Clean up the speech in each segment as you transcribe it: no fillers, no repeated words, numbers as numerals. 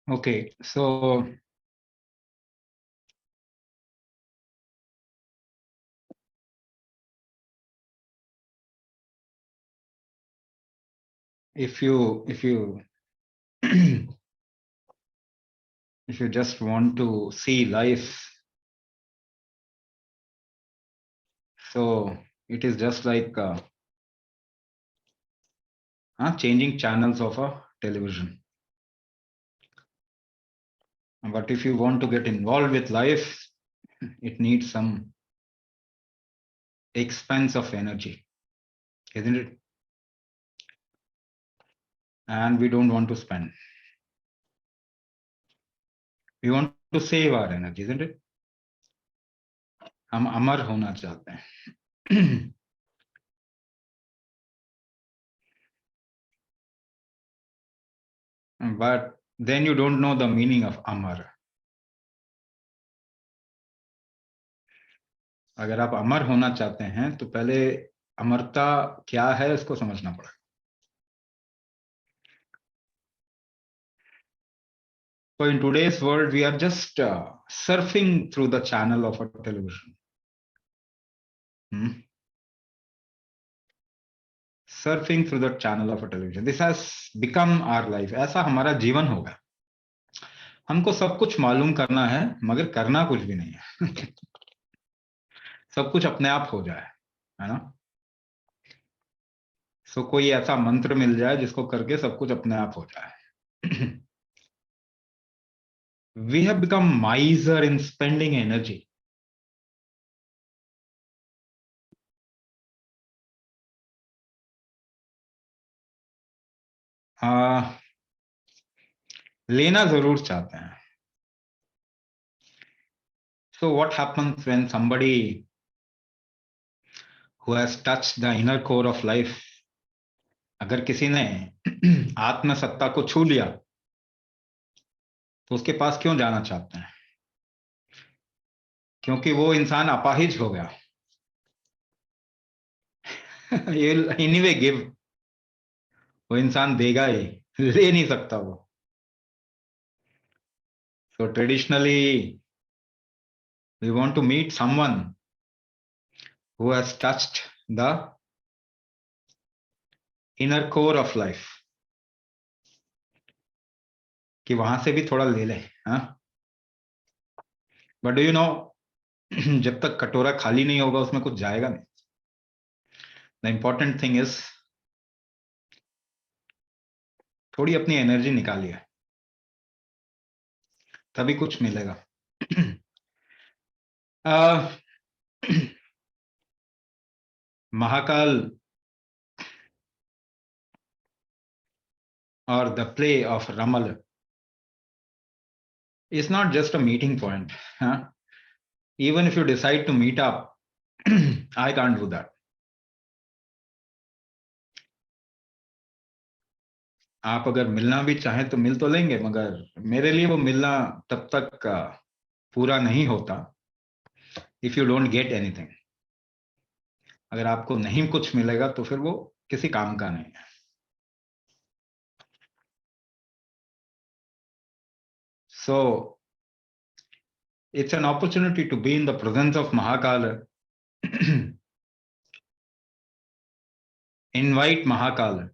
Okay, so if you if you just want to see life, so it is just like changing channels of a television. But if you want to get involved with life, it needs some expense of energy, isn't it? And we don't want to spend. We want to save our energy, isn't it? हम अमर होना चाहते हैं. But then you don't know the meaning of अमर. अगर आप अमर होना चाहते हैं तो पहले अमरता क्या है इसको समझना पड़ेगा. So in today's world, we are just surfing through the channel of a television. Surfing through the channel of a television. This has become our life. ऐसा हमारा जीवन होगा. हमको सब कुछ मालूम करना है, मगर करना कुछ भी नहीं है. सब कुछ अपने आप हो जाए, है ना? So कोई ऐसा मंत्र मिल जाए जिसको करके सब कुछ अपने आप हो जाए. We have become miser in spending energy. लेना जरूर चाहते हैं. So what happens when somebody who has touched the inner core of life, अगर किसी ने आत्म सत्ता को छू लिया तो उसके पास क्यों जाना चाहते हैं? क्योंकि वो इंसान अपाहिज हो गया. एनीवे गिव, वो इंसान देगा ही, ले नहीं सकता वो. So traditionally we want to meet someone who has touched the inner core of life, कि वहां से भी थोड़ा ले ले. बट डू यू नो, जब तक कटोरा खाली नहीं होगा उसमें कुछ जाएगा नहीं. द इंपॉर्टेंट थिंग इज थोड़ी अपनी एनर्जी निकालिए, तभी कुछ मिलेगा. Mahakal or the play of Ramal is not just a meeting point. Even if you decide to meet up, I can't do that. आप अगर मिलना भी चाहें तो मिल तो लेंगे, मगर मेरे लिए वो मिलना तब तक पूरा नहीं होता if you don't get anything. अगर आपको नहीं कुछ मिलेगा तो फिर वो किसी काम का नहीं है. So it's an opportunity to be in the presence of Mahakal. Invite Mahakal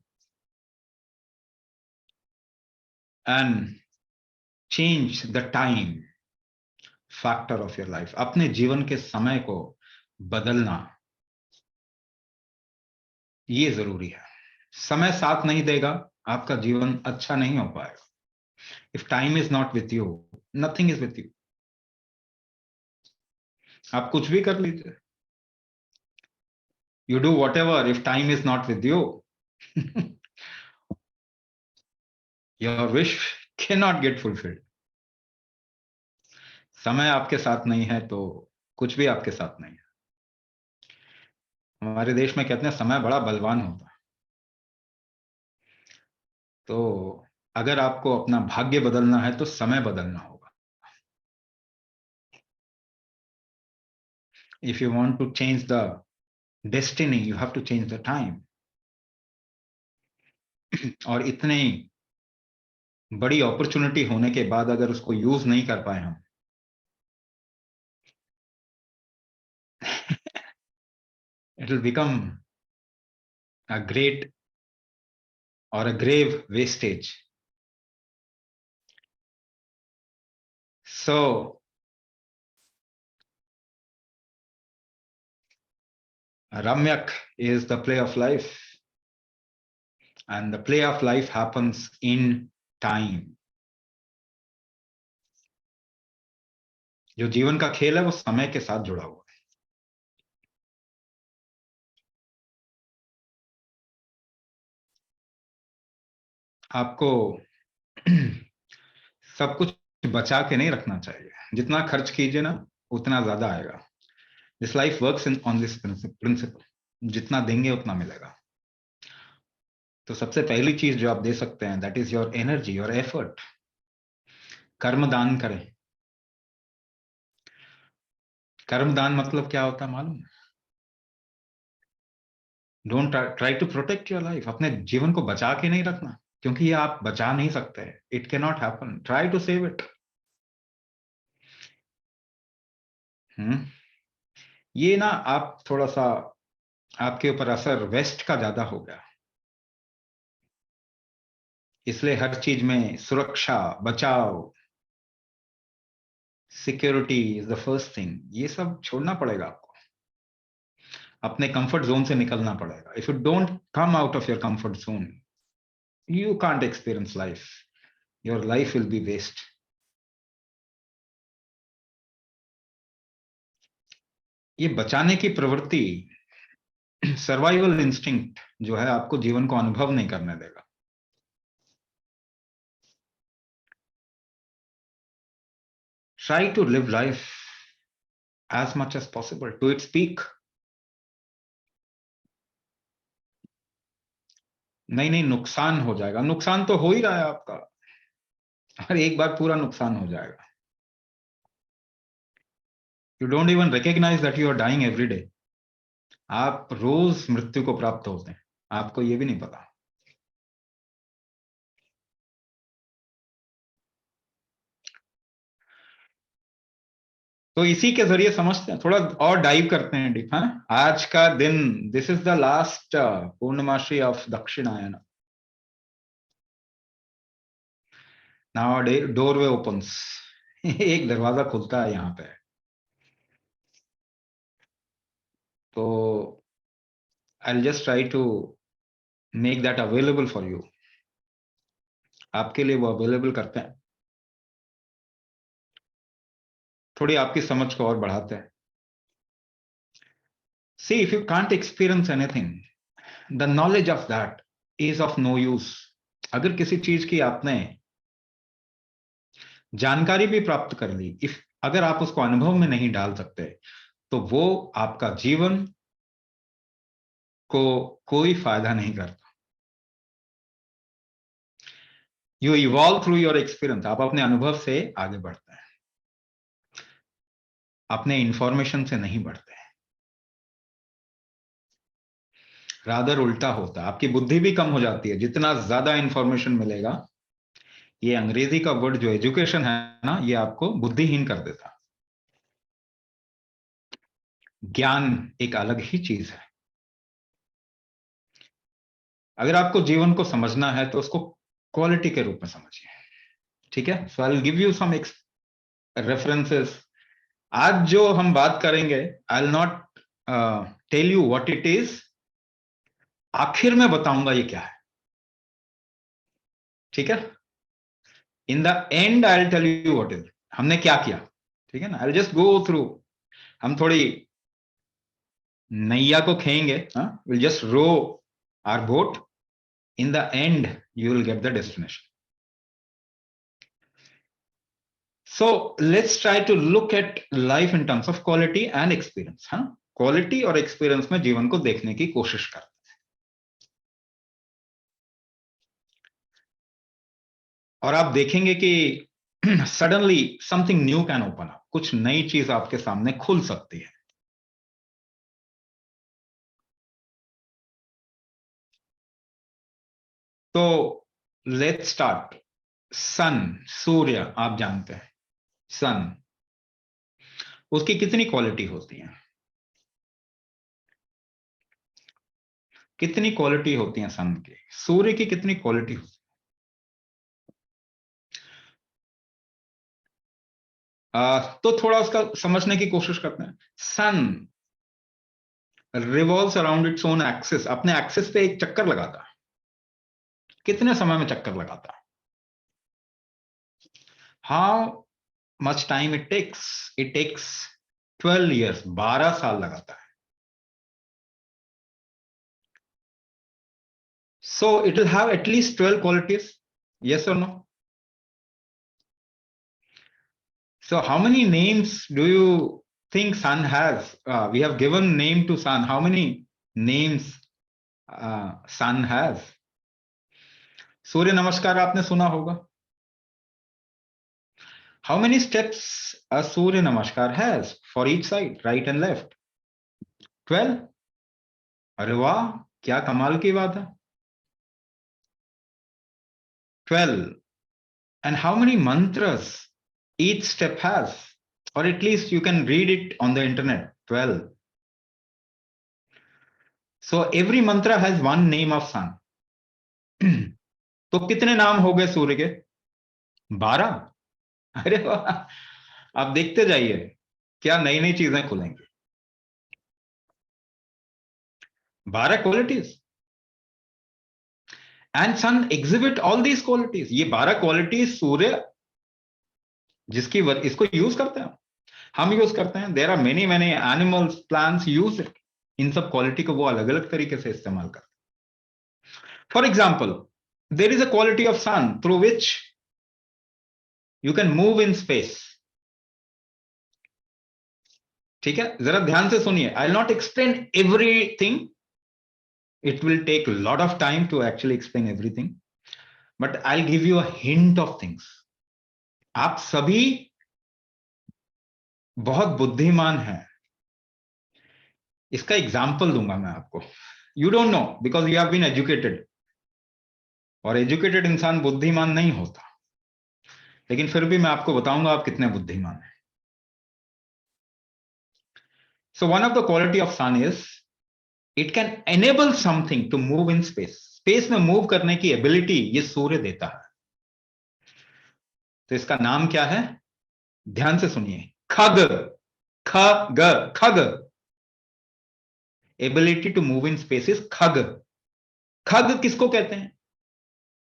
and change the time factor of your life. अपने जीवन के समय को बदलना ये जरूरी है. समय साथ नहीं देगा, आपका जीवन अच्छा नहीं हो पाएगा. If time is not with you, nothing is with you. आप कुछ भी कर लीजिए. You do whatever, if time is not with you, your wish cannot get fulfilled. समय आपके साथ नहीं है तो कुछ भी आपके साथ नहीं है. हमारे देश में कहते हैं समय बड़ा बलवान होता है. तो अगर आपको अपना भाग्य बदलना है तो समय बदलना होगा. If you want to change the destiny, you have to change the time. और इतने ही बड़ी अपॉर्चुनिटी होने के बाद अगर उसको यूज नहीं कर पाए हम, it will become a great or a grave wastage. So Ramyak is the play of life, and the play of life happens in time. जो जीवन का खेल है वो समय के साथ जुड़ा हुआ है. आपको सब कुछ बचा के नहीं रखना चाहिए. जितना खर्च कीजिए ना उतना ज्यादा आएगा. This life works in on this principle. जितना देंगे उतना मिलेगा. तो सबसे पहली चीज जो आप दे सकते हैं, that is your energy, your effort. कर्म दान करें. कर्म दान मतलब क्या होता है मालूम? Don't try to protect your life. अपने जीवन को बचा के नहीं रखना, क्योंकि ये आप बचा नहीं सकते. It can not happen. Try to save it. ये ना आप थोड़ा सा, आपके ऊपर असर वेस्ट का ज्यादा हो गया, इसलिए हर चीज में सुरक्षा, बचाव, security is the first thing. ये सब छोड़ना पड़ेगा आपको. अपने कंफर्ट जोन से निकलना पड़ेगा. If you don't come out of your comfort zone, you can't experience life. Your life will be waste. ये बचाने की प्रवृत्ति, सर्वाइवल इंस्टिंक्ट जो है, आपको जीवन को अनुभव नहीं करने देगा. Try to live life as much as possible to its peak. नहीं नहीं, नुकसान हो जाएगा. नुकसान तो हो ही रहा है आपका. हर एक बार पूरा नुकसान हो जाएगा. You don't even recognise that you are dying every day. आप रोज मृत्यु को प्राप्त होते हैं, आपको ये भी नहीं पता. तो इसी के जरिए समझते हैं, थोड़ा और डाइव करते हैं डीप. हाँ, आज का दिन, this is the last purnamasi of Dakshinayana. Now doorway opens. एक दरवाजा खुलता है यहाँ पे. तो I just try to make that available for you. आपके लिए वो अवेलेबल करते हैं. थोड़ी आपकी समझ को और बढ़ाते हैं. See, if you can't experience anything, the knowledge of that is of no use. अगर किसी चीज की आपने जानकारी भी प्राप्त कर ली, इफ अगर आप उसको अनुभव में नहीं डाल सकते, तो वो आपका जीवन को कोई फायदा नहीं करता. You evolve through your experience. आप अपने अनुभव से आगे बढ़ते हैं, अपने इंफॉर्मेशन से नहीं बढ़ते हैं. रादर उल्टा होता है. आपकी बुद्धि भी कम हो जाती है जितना ज्यादा इंफॉर्मेशन मिलेगा. ये अंग्रेजी का वर्ड जो एजुकेशन है ना, ये आपको बुद्धिहीन कर देता. ज्ञान एक अलग ही चीज है. अगर आपको जीवन को समझना है तो उसको क्वालिटी के रूप में समझिए. ठीक है. So I will give you some references. आज जो हम बात करेंगे, I will not tell you what it is. आखिर में बताऊंगा ये क्या है. ठीक है. In the end I will tell you what is, हमने क्या किया. ठीक है ना. I will just go through. हम थोड़ी नैया को खेएंगे. Will just row our boat. In the end you will get the destination. So let's try to look at life in terms of quality and experience. Quality और experience में जीवन को देखने की कोशिश कर. और आप देखेंगे कि suddenly something new can open up. कुछ नई चीज आपके सामने खुल सकती है. तो लेट्स स्टार्ट. सन, सूर्य आप जानते हैं, सन, उसकी कितनी क्वालिटी होती है? कितनी क्वालिटी होती है सन की? सूर्य की कितनी क्वालिटी होती है? तो थोड़ा उसका समझने की कोशिश करते हैं। Sun revolves around its own axis, अपने एक्सिस पे एक चक्कर लगाता है। कितने समय में चक्कर लगाता है? How much time it takes? It takes 12 years, 12 साल लगाता है। So it will have at least 12 qualities, yes or no? So how many names do you think sun has? We have given name to sun. How many names sun has? सूर्य नमस्कार आपने सुना होगा। How many steps a सूर्य नमस्कार has for each side, right and left? 12? अरे वाह, क्या कमाल की बात है। 12. And how many mantras each step has? Or at least you can read it on the internet. 12. So every mantra has one name of sun. तो कितने नाम हो गए सूर्य के? 12। अरे वाह, आप देखते जाइए क्या नई नई चीजें खुलेंगी। 12 qualities, and sun exhibit all these qualities. ये 12 क्वालिटीज सूर्य जिसकी इसको यूज करते हैं, हम यूज करते हैं। There are many many animals, plants use it. इन सब क्वालिटी को वो अलग अलग तरीके से इस्तेमाल करते हैं। For example, there is a quality of sun through which you can move in space. ठीक है, जरा ध्यान से सुनिए। I will not explain everything, it will take a lot of time to actually explain everything, but I'll give you a hint of things. आप सभी बहुत बुद्धिमान हैं, इसका एग्जाम्पल दूंगा मैं आपको। You don't know because you have been educated, और एजुकेटेड इंसान बुद्धिमान नहीं होता, लेकिन फिर भी मैं आपको बताऊंगा आप कितने बुद्धिमान हैं। So one of the quality of sun is it can enable something to move in space. Space में मूव करने की एबिलिटी ये सूर्य देता है। तो इसका नाम क्या है? ध्यान से सुनिए, खग। खग, खग। Ability to move in space is खग। खग किसको कहते हैं?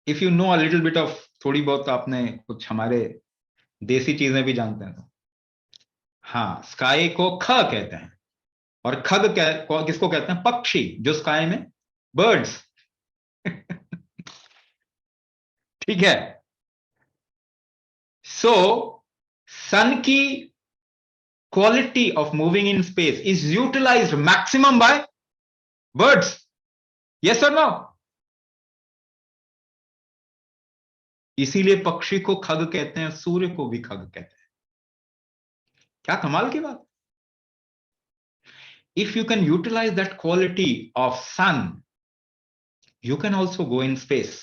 If you know a little bit of, थोड़ी बहुत आपने कुछ हमारे देसी चीजें भी जानते हैं तो, हाँ, स्काई को ख कहते हैं। और खग किसको कहते हैं? पक्षी जो स्काई में, बर्ड्स। ठीक है। सो सन की quality of moving in space is utilised maximum by birds, yes और नो? इसीलिए पक्षी को खग कहते हैं, सूर्य को भी खग कहते हैं। क्या कमाल की बात। If you can utilize that quality of sun, you can also go in space.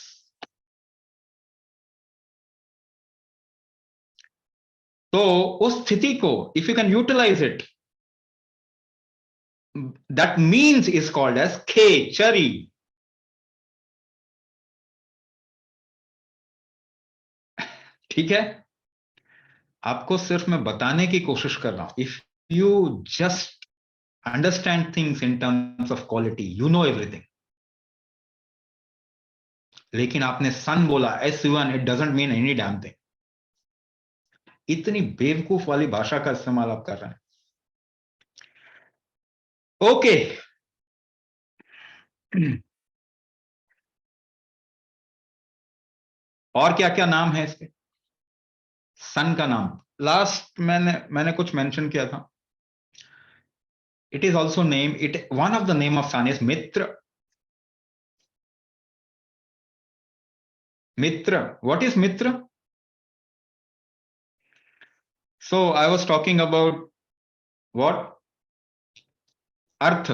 तो उस स्थिति को, if you can utilize it, that means is called as खेचरी। ठीक है, आपको सिर्फ मैं बताने की कोशिश कर रहा हूं। If you just understand things in terms of quality, you know everything. लेकिन आपने सन बोला, SUN, it doesn't mean any damn thing. इतनी बेवकूफ वाली भाषा का इस्तेमाल आप कर रहे हैं। ओके। और क्या क्या नाम है इसके? सन का नाम लास्ट मैंने कुछ मेंशन किया था। It is also name, it one of the name of sun is Mitra. Mitra, what is Mitra? So I was talking about what? अर्थ।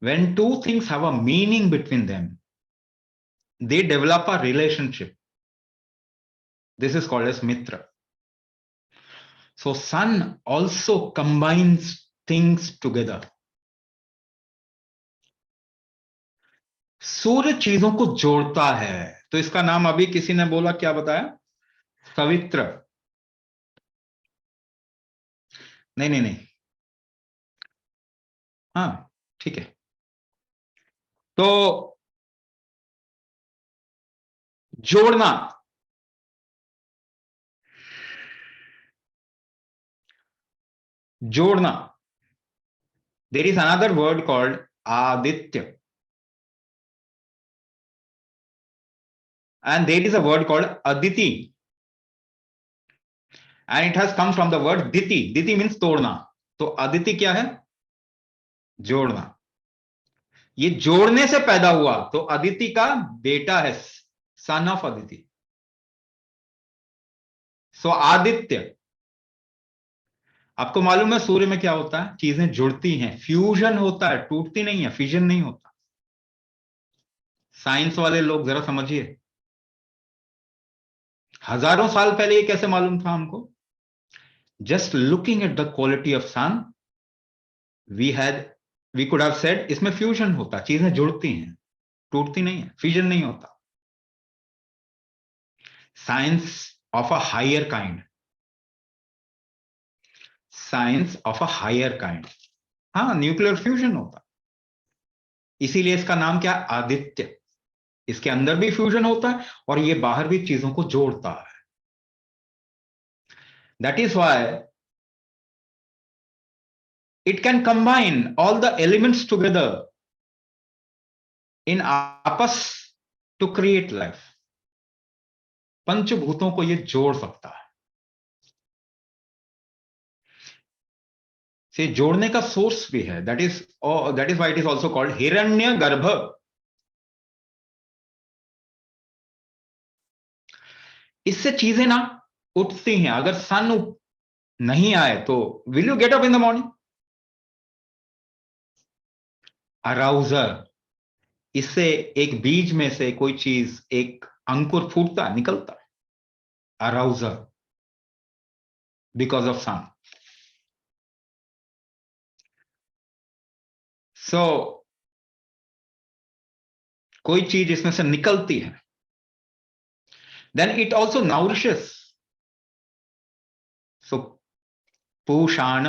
When two things have a meaning between them, they develop a relationship. This is called as Mitra. So sun also combines things together. सूर्य चीजों को जोड़ता है, तो इसका नाम अभी किसी ने बोला, क्या बताया? सवित्र। नहीं नहीं नहीं, हाँ ठीक है। तो जोड़ना, जोड़ना, there is another word called Aditya, and there is a word called aditi, and it has come from the word diti. Diti means तोड़ना, तो aditi क्या है? जोड़ना। ये जोड़ने से पैदा हुआ, तो अदिति का बेटा है, सन ऑफ अदिति। सो आदित्य। आपको मालूम है सूर्य में क्या होता है? चीजें जुड़ती हैं, फ्यूजन होता है, टूटती नहीं है, फिजन नहीं होता। साइंस वाले लोग जरा समझिए, हजारों साल पहले ये कैसे मालूम था हमको? Just looking at the quality of sun, we could have said इसमें फ्यूजन होता, चीजें जुड़ती हैं, टूटती नहीं है, फिजन नहीं होता। Science of a higher kind, science of a higher kind. हाँ, न्यूक्लियर फ्यूजन होता, इसीलिए इसका नाम क्या? आदित्य। इसके अंदर भी फ्यूजन होता है और ये बाहर भी चीजों को जोड़ता है। That is why it can combine all the elements together in आपस to create life. पंचभूतों को ये जोड़ सकता है। से जोड़ने का सोर्स भी है, that is why it is also called हिरण्य गर्भ। इससे चीजें ना उठती हैं। अगर सन नहीं आए तो will you get up in the morning? Arouser, इससे एक बीज में से कोई चीज, एक अंकुर फूटता, निकलता है, अराउजर, बिकॉज ऑफ सन। सो कोई चीज इसमें से निकलती है, then it also nourishes. So Pushan,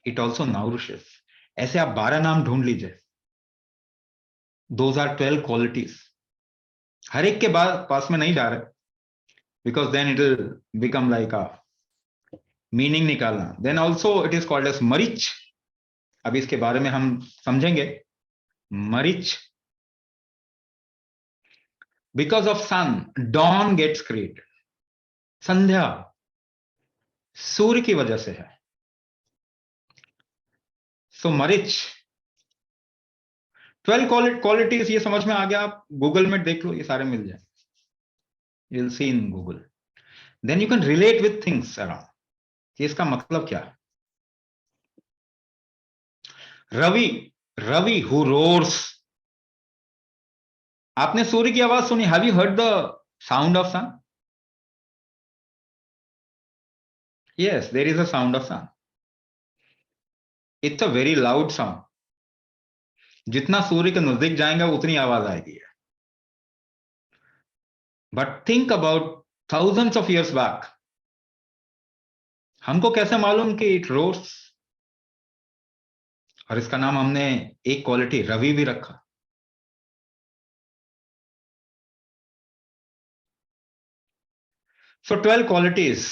it also nourishes. ऐसे आप 12 नाम ढूंढ लीजिए, दोज आर 12 क्वालिटीज। हर एक के बाद पास में नहीं जा रहे, because then it will become like a meaning निकालना। Then also it is called as Marich. अब इसके बारे में हम समझेंगे। Marich, because of sun dawn gets created. संध्या सूर्य की वजह से है। सो मरिच, 12 क्वालिटीज, ये समझ में आ गया? आप गूगल में देख लो, ये सारे मिल जाए, you will see in Google. Then you can relate with things around. इसका मतलब क्या है? Ravi, Ravi who roars. आपने सूर्य की आवाज सुनी? Have you heard the sound of sun? Yes, there is a sound of sun. It's a very loud sound. जितना सूर्य के नजदीक जाएंगे उतनी आवाज आएगी। But think about thousands of years back, हमको कैसे मालूम कि इट रोर्स? और इसका नाम हमने एक क्वालिटी रवि भी रखा। सो 12 qualities.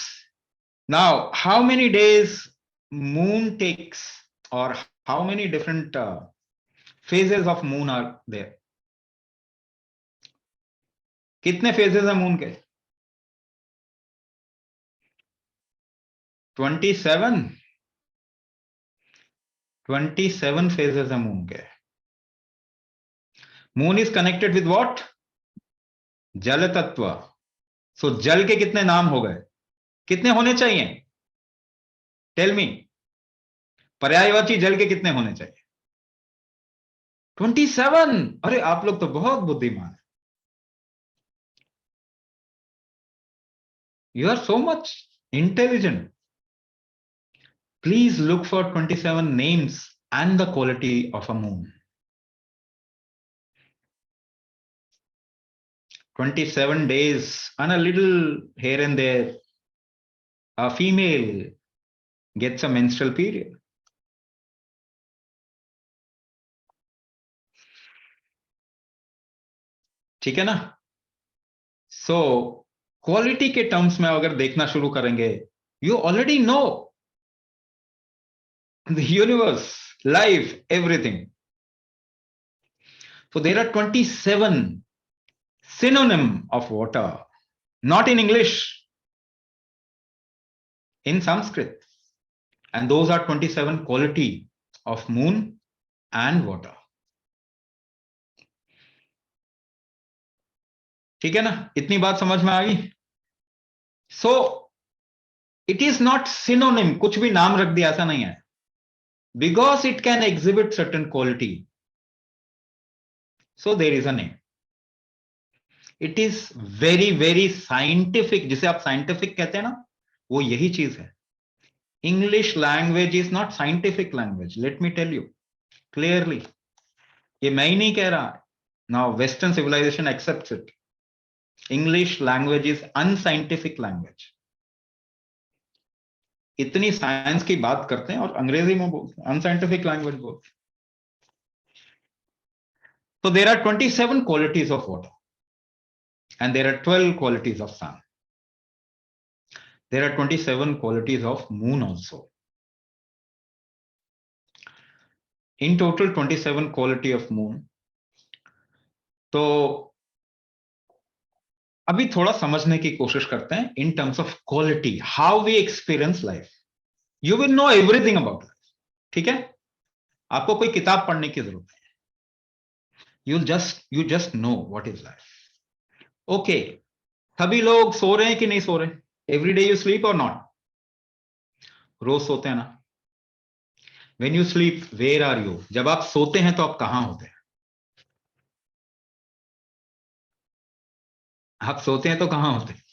Now how many days moon takes, or how many different phases of moon are there? कितने फेजेस है मून के? 27। 27 फेजेस है मून के। Moon is connected with what? जल तत्व। सो जल के कितने नाम हो गए? कितने होने चाहिए? Tell me. पर्यायवाची जल के कितने होने चाहिए? 27। अरे आप लोग तो बहुत बुद्धिमान है। You are so much intelligent. Please look for 27 names and the quality of a moon. 27 days and a little here and there, a female gets a menstrual period. ठीक है ना? So क्वालिटी के टर्म्स में अगर देखना शुरू करेंगे, you already know the universe, life, everything. So there are 27 synonym of water, not in English, in Sanskrit. And those are 27 quality of moon and water. ठीक है ना? इतनी बात समझ में आ गई? So it is not synonym, कुछ भी नाम रख दिया ऐसा नहीं है, because it can exhibit certain quality, so there is a name. It is very very scientific, जिसे आप scientific कहते हैं ना, वो यही चीज है. English language is not scientific language, let me tell you clearly. ये मैं ही नहीं कह रहा. Now Western civilization accepts it. English language is unscientific language. इतनी साइंस की बात करते हैं और अंग्रेजी में बोलते हैं, अनसाइंटिफिक लैंग्वेज बोलते हैं. So there are 27 qualities of water and there are 12 qualities of sun. There are 27 qualities of moon also. In total 27 quality of moon. तो अभी थोड़ा समझने की कोशिश करते हैं in terms of quality, how we experience life. You will know everything about life. ठीक है? आपको कोई किताब पढ़ने की जरूरत है. You just know what is life. Okay. सभी लोग सो रहे हैं कि नहीं सो रहे? Every day you sleep or not? रोज सोते हैं ना? When you sleep, where are you? जब आप सोते हैं तो आप कहां होते हैं? आप सोते हैं तो कहां होते हैं?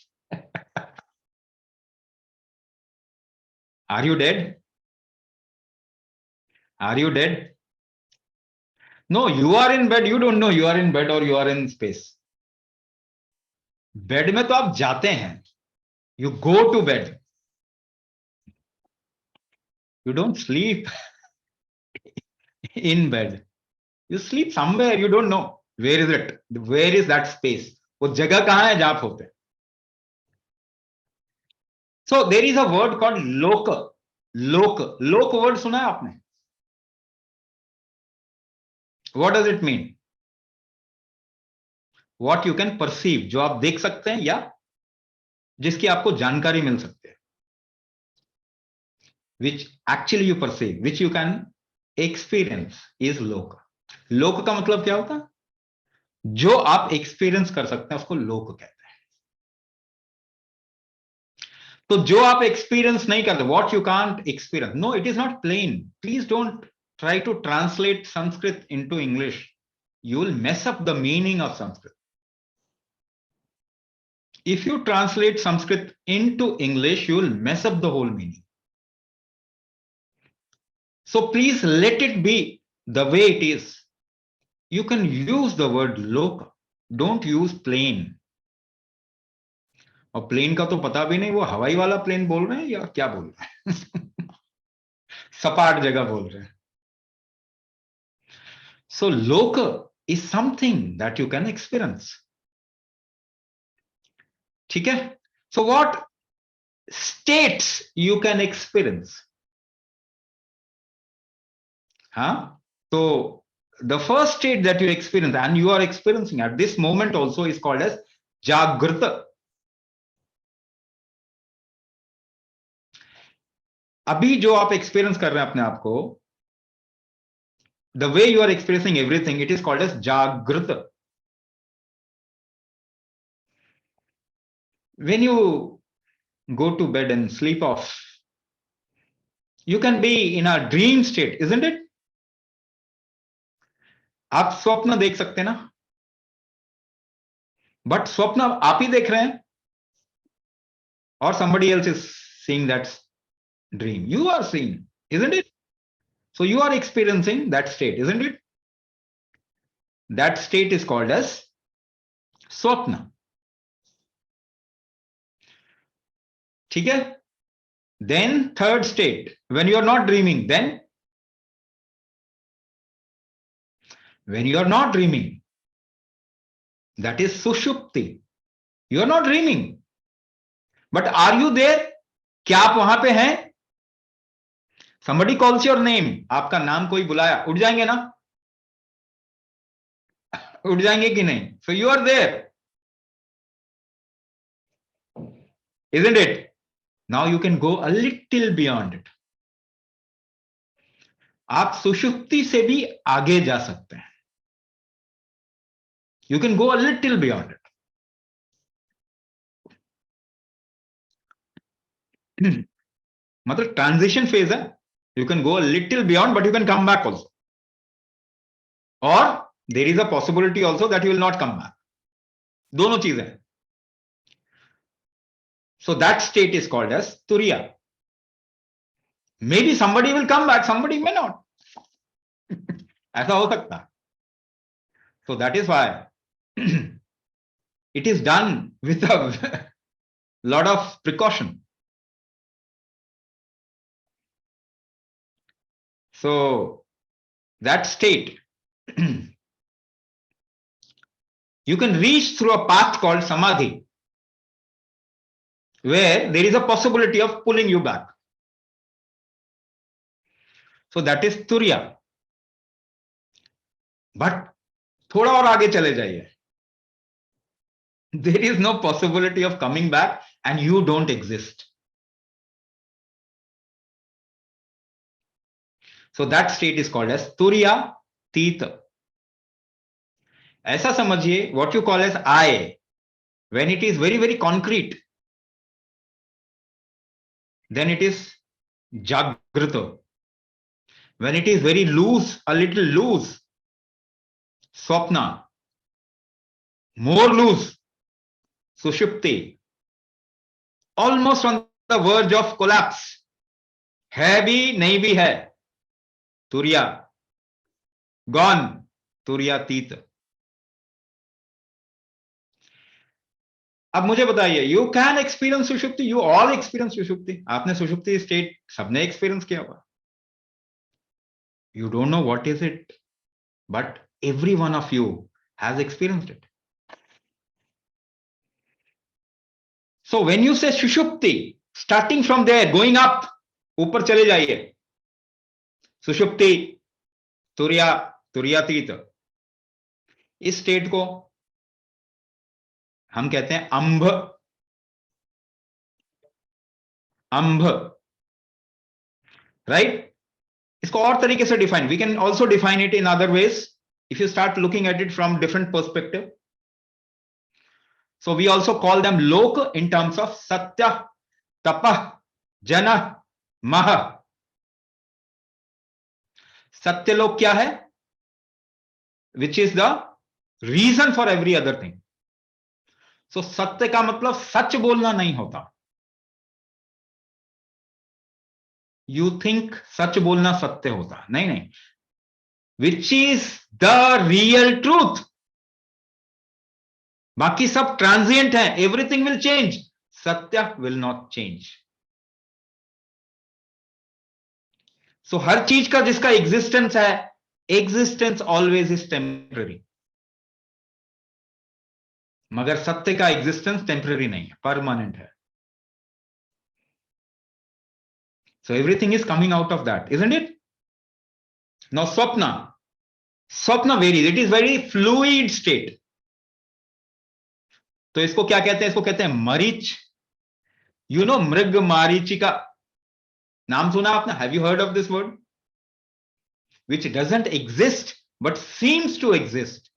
Are you dead? Are you dead? No, you are in bed. You don't know you are in bed or you are in space. Bed में तो आप जाते हैं. You go to bed. You don't sleep in bed. You sleep somewhere. You don't know. Where is it? Where is that space? वो जगह कहां है जहां आप होते हैं? So there is a word called lok. Lok word सुना है आपने? What does it mean? What you can perceive, जो आप देख सकते हैं या जिसकी आपको जानकारी मिल सकती है. Which actually you perceive, which you can experience is lok. लोक का मतलब क्या होता है? जो आप एक्सपीरियंस कर सकते हैं उसको लोक कहते हैं. तो जो आप एक्सपीरियंस नहीं करते, what you can't experience, no it is not plain. Please don't try to translate Sanskrit into English. You will mess up the meaning of Sanskrit. If you translate Sanskrit into English, you will mess up the whole meaning. So please let it be the way it is. You can use the word lok. Don't use plane. और plane का तो पता भी नहीं वो हवाई वाला plane बोल रहे हैं या क्या बोल रहे हैं. सपाट जगह बोल रहे हैं. So lok is something that you can experience. ठीक है? So what states you can experience? हाँ? तो the first state that you experience and you are experiencing at this moment also is called as jagrita. अभी जो आप experience कर रहे हैं अपने आप को, the way you are experiencing everything, it is called as jagrita. When you go to bed and sleep off, you can be in a dream state, isn't it? आप स्वप्न देख सकते हैं ना, बट स्वप्न आप ही देख रहे हैं. or somebody else is seeing that dream. You are seeing, isn't it? So you are experiencing that state, isn't it? That state is called as swapna. ठीक है? Then third state, when you are not dreaming, then when you are not dreaming, that is sushupti. You are not dreaming, but are you there? क्या आप वहां पे हैं? Somebody calls your name. आपका नाम कोई बुलाया, उठ जाएंगे ना? उठ जाएंगे कि नहीं? So you are there, isn't it? Now you can go a little beyond it. आप सुषुप्ति से भी आगे जा सकते हैं. You can go a little beyond it. मतलब ट्रांजिशन फेज है. You can go a little beyond, but you can come back also. Or there is a possibility also that you will not come back. दोनों चीजें हैं. So that state is called as turiya. Maybe somebody will come back, somebody may not. ऐसा हो सकता है. So that is why it is done with a lot of precaution. So that state you can reach through a path called samadhi, where there is a possibility of pulling you back. So that is turiya. But थोड़ा और आगे चले जाइए. There is no possibility of coming back and you don't exist. So that state is called as turiya tita. ऐसा समझिए, what you call as I, when it is very, very concrete, then it is jagrita. When it is very loose, a little loose, swapna. More loose, sushupti. Almost on the verge of collapse. है भी नहीं भी है, तुरिया. Gone, तुरियातीत. अब मुझे बताइए, you can experience सुषुप्ति. यू ऑल एक्सपीरियंस सुषुप्ति. आपने सुषुप्ति स्टेट सबने एक्सपीरियंस किया होगा. You don't know what is it, but every one of you has experienced it. So when you say sushupti, starting from there, going up, ऊपर चले जाइए. सुषुप्ति, तुरिया, तुरियातीत. इस स्टेट को हम कहते हैं अंभ. अंभ, राइट? इसको और तरीके से define, we can also define it in other ways if you start looking at it from different perspective. So we also call them lok in terms of satya, tapa, jana, maha. Satyalok क्या है? Which is the reason for every other thing. So सत्य का मतलब सच बोलना नहीं होता. You think सच बोलना सत्य होता. नहीं नहीं. Which is the real truth. बाकी सब ट्रांजिएंट है. Everything will change. सत्य will not change. So हर चीज का जिसका एग्जिस्टेंस है, एग्जिस्टेंस ऑलवेज इज टेम्पररी. मगर सत्य का एग्जिस्टेंस टेम्पररी नहीं है, परमानेंट है. So everything is coming out of that, isn't it? Now swapna. Swapna varies. It is very fluid state. तो इसको क्या कहते हैं? इसको कहते हैं मरीच. You know मृग मारीचिका. नाम सुना आपने? Have you heard of this word? Which doesn't exist but seems to exist.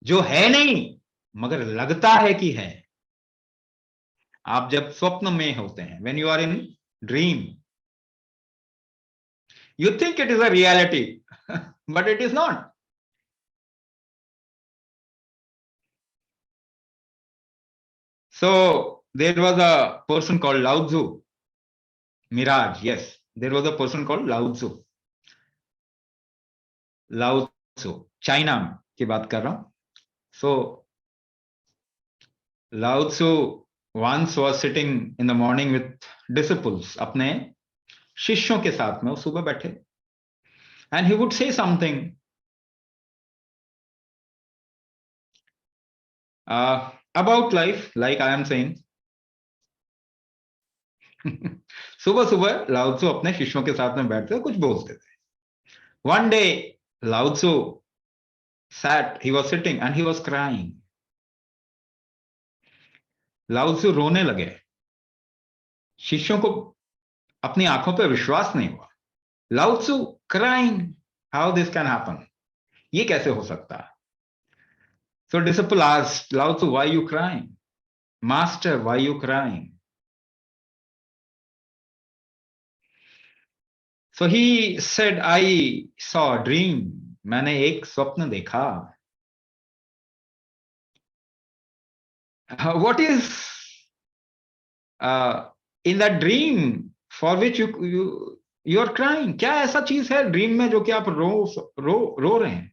जो है नहीं मगर लगता है कि है. आप जब स्वप्न में होते हैं, when you are in dream, you think it is a reality, but it is not. So There was a person called Lao Tzu. Mirage, yes. There was a person called Lao Tzu. Lao Tzu, China की बात कर रहा हूं. So Lao Tzu once was sitting in the morning with disciples, अपने शिष्यों के साथ में वो सुबह बैठे, and he would say something about life, like I am saying. सुबह सुबह लाओ त्सु अपने शिष्यों के साथ में बैठते कुछ बोलते थे. One day Lao Tzu he was sitting and he was crying. लाओ त्सु रोने लगे. शिष्यों को अपनी आंखों पर विश्वास नहीं हुआ. लाओ Tzu crying, how this can happen? ये कैसे हो सकता है? So disciple asked Lao Tzu, why you crying? Master, why you crying? So he said, I saw a dream. मैंने एक स्वप्न देखा. What is in that dream for which you are crying? क्या ऐसा चीज है ड्रीम में जो कि आप रो रहे हैं?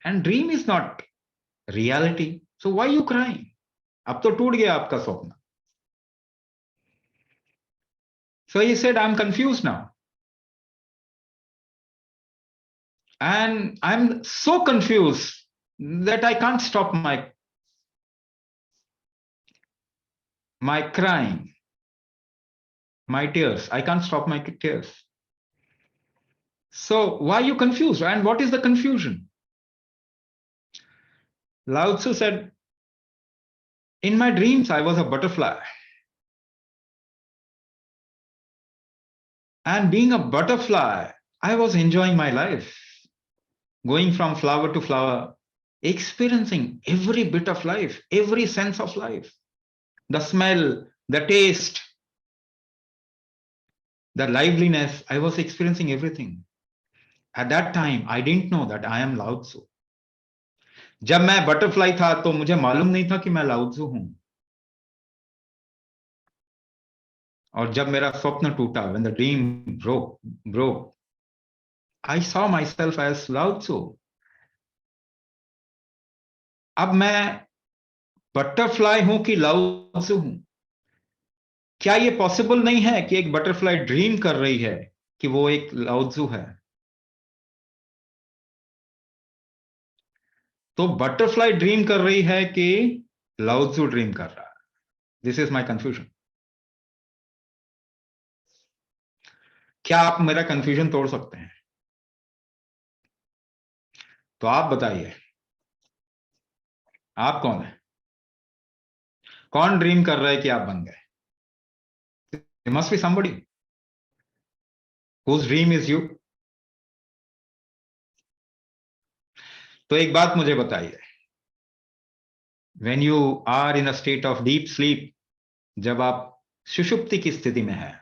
And dream is not reality. So why you crying? अब तो टूट गया आपका स्वप्न. So he said, I'm confused now. And I'm so confused that I can't stop my crying, my tears. I can't stop my tears. So why are you confused? And what is the confusion? Lao Tzu said, in my dreams, I was a butterfly. And being a butterfly, I was enjoying my life, going from flower to flower, experiencing every bit of life, every sense of life, the smell, the taste, the liveliness. I was experiencing everything. At that time, I didn't know that I am Lao Tzu. जब मैं butterfly था तो मुझे मालूम नहीं था कि मैं लाओ त्सु हूं. और जब मेरा स्वप्न टूटा, when the dream broke, I saw myself as Lao Tzu. अब मैं बटरफ्लाई हूं कि लाओ त्सु हूं? क्या ये पॉसिबल नहीं है कि एक बटरफ्लाई ड्रीम कर रही है कि वो एक लाओ त्सु है? तो बटरफ्लाई ड्रीम कर रही है कि लाओ त्सु ड्रीम कर रहा है? This is my confusion. क्या आप मेरा कंफ्यूजन तोड़ सकते हैं? तो आप बताइए, आप कौन है? कौन ड्रीम कर रहा है कि आप बन गए? There must be somebody whose dream is you. तो एक बात मुझे बताइए, when you are in a state of deep sleep, जब आप सुषुप्ति की स्थिति में हैं,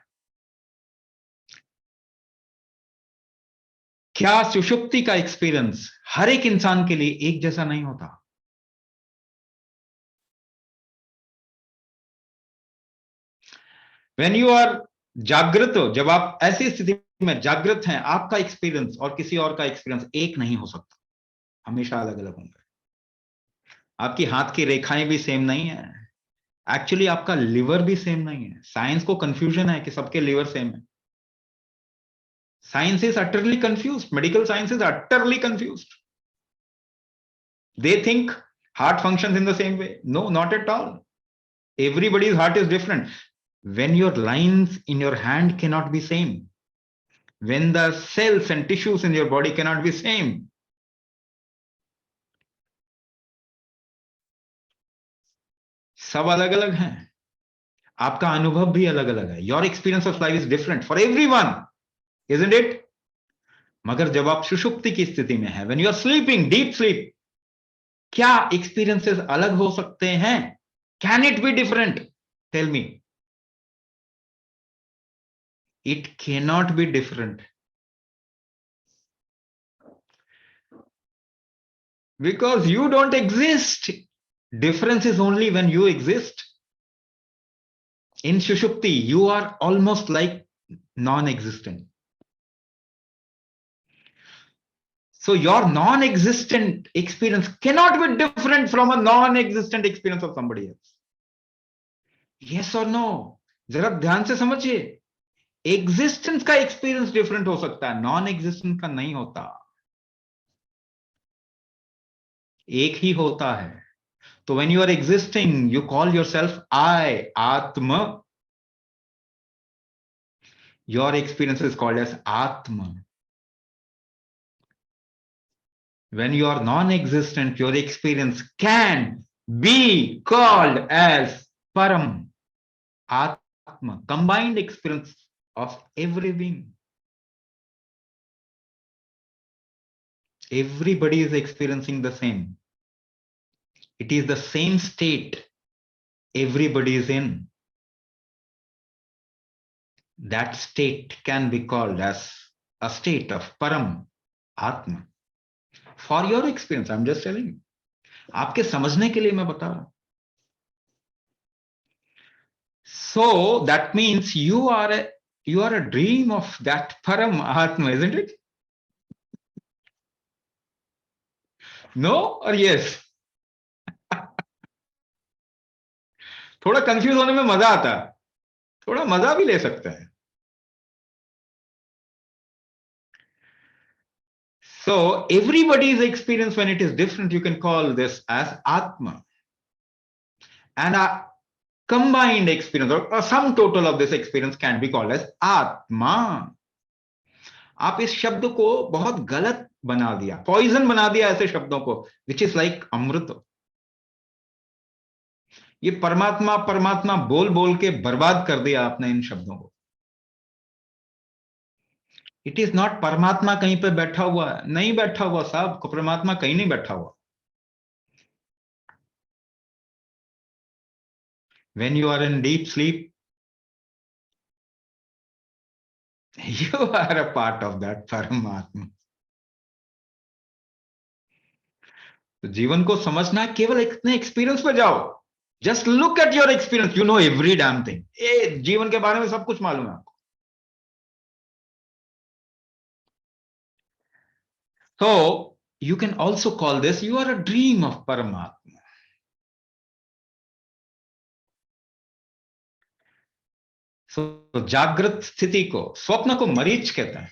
क्या सुषुप्ति का एक्सपीरियंस हर एक इंसान के लिए एक जैसा नहीं होता? When you are जागृत हो, जब आप ऐसी स्थिति में जागृत हैं, आपका एक्सपीरियंस और किसी और का एक्सपीरियंस एक नहीं हो सकता, हमेशा अलग अलग होंगे. आपकी हाथ की रेखाएं भी सेम नहीं है. एक्चुअली आपका लिवर भी सेम नहीं है. साइंस को कंफ्यूजन है कि सबके लिवर सेम है. Science is utterly confused. Medical science is utterly confused. They think heart functions in the same way. No, not at all. Everybody's heart is different. When your lines in your hand cannot be same, when the cells and tissues in your body cannot be same, सब अलग अलग हैं. आपका अनुभव भी अलग अलग है. Your experience of life is different for everyone, isn't it? मगर जब आप सुषुप्ति की स्थिति में हैं, when you are sleeping, deep sleep, क्या एक्सपीरियंसेस अलग हो सकते हैं? Can it be different? Tell me. It cannot be different. Because you don't exist. Difference is only when you exist. In Shushupti, you are almost like non-existent. So your non-existent experience cannot be different from a non-existent experience of somebody else. Yes or no? जरा ध्यान से समझिए. Existence का experience different हो सकता है, non existence का नहीं होता, एक ही होता है. तो when you are existing you call yourself I, आत्म. Your experience is called as आत्म. When you are non-existent, your experience can be called as Param, Atma, combined experience of every being. Everybody is experiencing the same. It is the same state everybody is in. That state can be called as a state of Param, Atma. For your experience, I'm just telling you. आपके समझने के लिए मैं बता रहा हूं. So that means you are a dream of that Param Atma, isn't it? No or yes? थोड़ा confuse होने में मजा आता है, थोड़ा मजा भी ले सकते हैं. So everybody's experience, when it is different, you can call this as Atma. And a combined experience or a sum total of this experience can be called as Atma. आप इस शब्द को बहुत गलत बना दिया, पॉइजन बना दिया ऐसे शब्दों को, विच इज लाइक अमृत. ये परमात्मा परमात्मा बोल बोल के बर्बाद कर दिया आपने इन शब्दों को. इट इज नॉट परमात्मा कहीं पे बैठा हुआ है, नहीं बैठा हुआ साहब, परमात्मा कहीं नहीं बैठा हुआ. When you are in deep sleep, you are a part of that परमात्मा. तो जीवन को समझना है, केवल इतने एक्सपीरियंस पे जाओ. Just look at your experience, you know every damn thing. ये जीवन के बारे में सब कुछ मालूम है आपको. So you can also call this, you are a dream of Paramatma. So जागृत स्थिति को, स्वप्न को मरीच कहते हैं.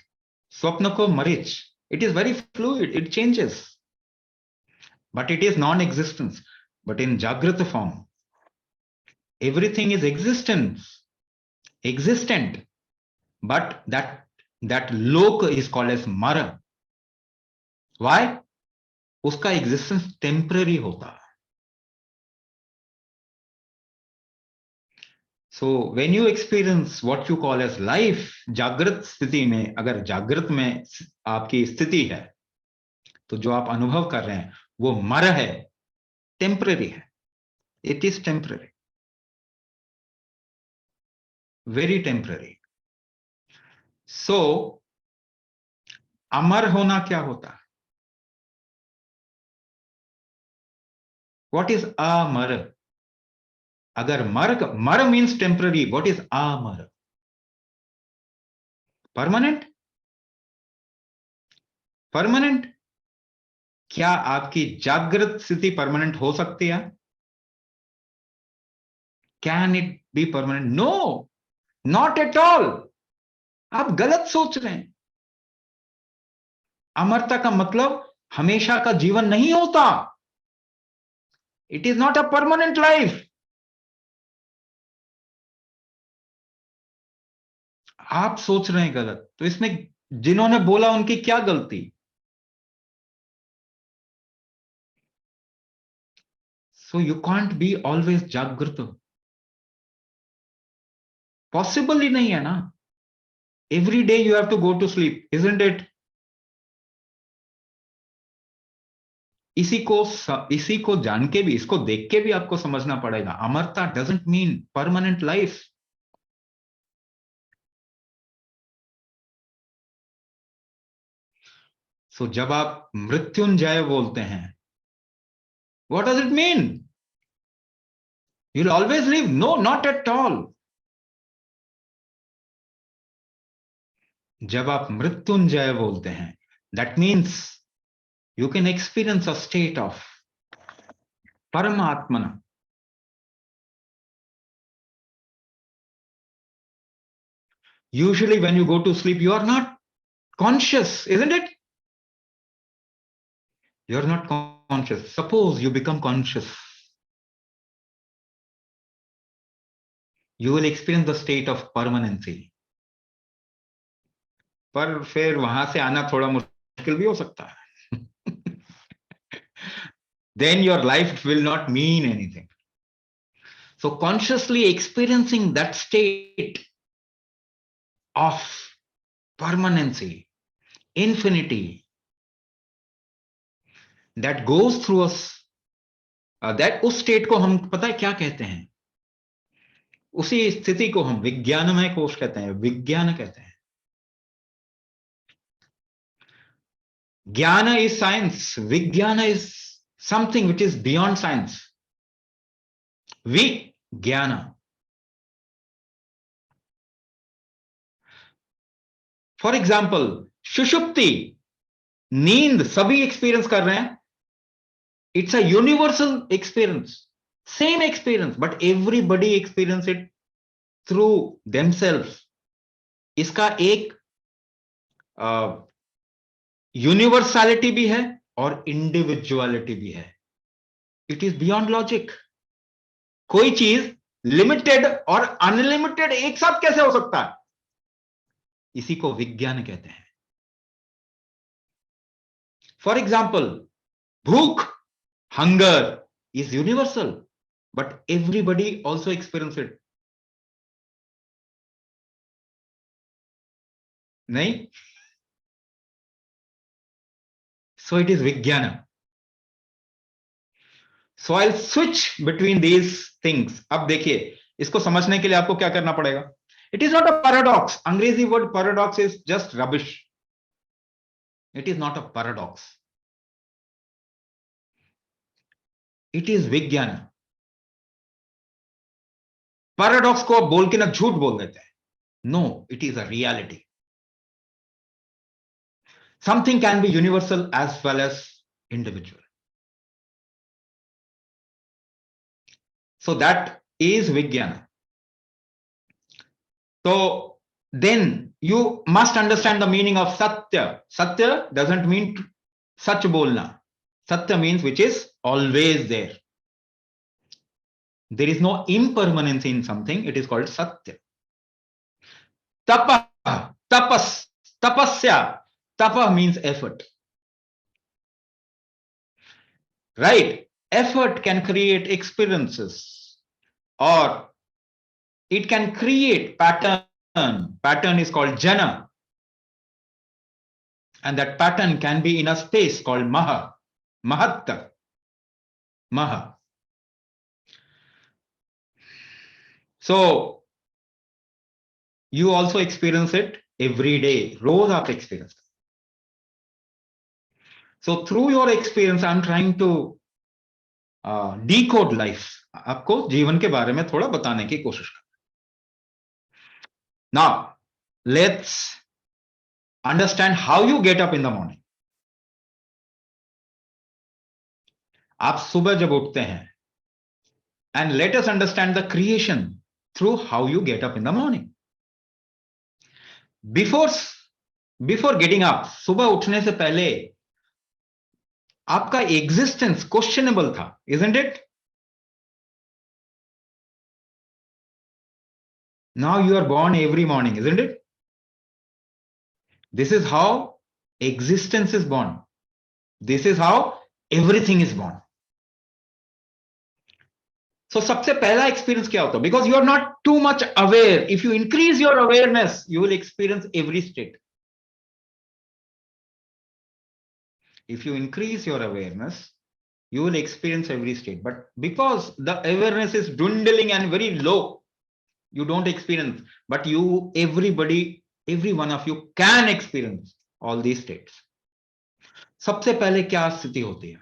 स्वप्न को मरीच. It is very fluid, it changes, but it is non-existence. But in Jagrata form, everything is existent, but that lok is called as Mara. Why? उसका existence temporary होता है. So when you experience what you call as life, जागृत स्थिति में, अगर जागृत में आपकी स्थिति है, तो जो आप अनुभव कर रहे हैं वो मर है, टेम्पररी है. It is temporary, very temporary. So अमर होना क्या होता है? व्हाट इज अमर? अगर मर मीन्स टेम्पररी, व्हाट इज अमर? परमानेंट. परमानेंट. क्या आपकी जागृत स्थिति परमानेंट हो सकती है? Can it be permanent? No, not at all. आप गलत सोच रहे हैं. अमरता का मतलब हमेशा का जीवन नहीं होता. It is not a permanent life. आप सोच रहे हैं गलत. तो इसमें जिन्होंने बोला उनकी क्या गलती? So you can't be always जागृत. पॉसिबल ही नहीं है ना. Every day you have to go to sleep, isn't it? इसी को जान के भी, इसको देख के भी आपको समझना पड़ेगा, अमरता डजंट मीन परमानेंट लाइफ. सो जब आप मृत्युंजय बोलते हैं, what does it mean? You'll always live? No, not at all. जब आप मृत्युंजय बोलते हैं, that means you can experience a state of परमात्मना. Usually when you go to sleep, you are not conscious, isn't it? You are not conscious. Suppose you become conscious, you will experience the state of permanency. पर फिर वहां से आना थोड़ा मुश्किल भी हो सकता है. Then your life will not mean anything. So consciously experiencing that state of permanency, infinity, that goes through us, that उस स्टेट को हम पता है क्या कहते हैं? उसी स्थिति को हम विज्ञानमय कोश कहते हैं, विज्ञान कहते हैं. Jnana is science. Vijnana is something which is beyond science. Vijnana. For example, Shushupti, नींद सभी एक्सपीरियंस कर रहे हैं. It's a universal experience. Same experience, but everybody experience it through themselves. इसका एक यूनिवर्सैलिटी भी है और इंडिविजुअलिटी भी है. It is beyond logic. कोई चीज लिमिटेड और अनलिमिटेड एक साथ कैसे हो सकता है? इसी को विज्ञान कहते हैं. फॉर एग्जाम्पल, भूख, hunger is universal, but everybody also experience it. नहीं? सो इट इज विज्ञान. So I switch between these things. अब देखिए, इसको समझने के लिए आपको क्या करना पड़ेगा? It is not a paradox. अंग्रेजी word paradox is just rubbish. It is not a paradox. It is विज्ञान. पैराडॉक्स को बोल के ना झूठ बोल देते हैं. No, it is a reality. Something can be universal as well as individual. So that is Vijnana. So then you must understand the meaning of Satya. Satya doesn't mean sach bolna. Satya means which is always there. There is no impermanence in something. It is called Satya. Tapa, tapas, tapasya. Tapa means effort. Right? Effort can create experiences, or it can create pattern. Pattern is called jana, and that pattern can be in a space called maha, mahatta, maha. So you also experience it every day. रोज आप experience. So through your experience I'm trying to decode life. आपको जीवन के बारे में थोड़ा बताने की कोशिश कर. Now let's understand how you get up in the morning. आप सुबह जब उठते हैं, and let us understand the creation through how you get up in the morning. Before getting up, सुबह उठने से पहले आपका एग्जिस्टेंस क्वेश्चनेबल था, isn't it? Now you are born every morning, isn't it? This is how existence is born. This is how everything is born. So सबसे पहला experience क्या होता है? Because you are not too much aware. If you increase your awareness, you will experience every state. If you increase your awareness, you will experience every state. But because the awareness is dwindling and very low, you don't experience. But you, everybody, every one of you can experience all these states. सबसे पहले क्या स्थिति होती है?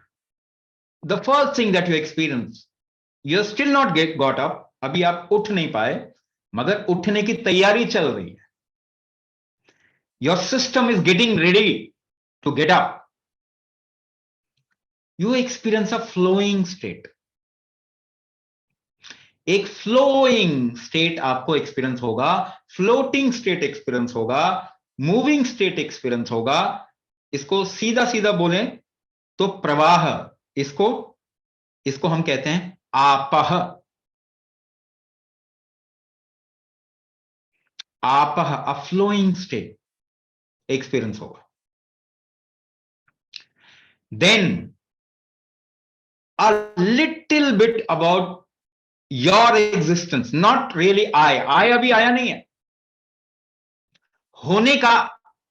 The first thing that you experience, you still not got up. अभी आप उठ नहीं पाए, मगर उठने की तैयारी चल रही है. your system is getting ready to get up, you experience a flowing state. एक फ्लोइंग स्टेट आपको एक्सपीरियंस होगा, फ्लोटिंग स्टेट एक्सपीरियंस होगा, मूविंग स्टेट एक्सपीरियंस होगा. इसको सीधा सीधा बोलें तो प्रवाह, इसको इसको हम कहते हैं आपह. आपह, अ फ्लोइंग स्टेट एक्सपीरियंस होगा. Then a little bit about your existence, not really I अभी आया नहीं है. होने का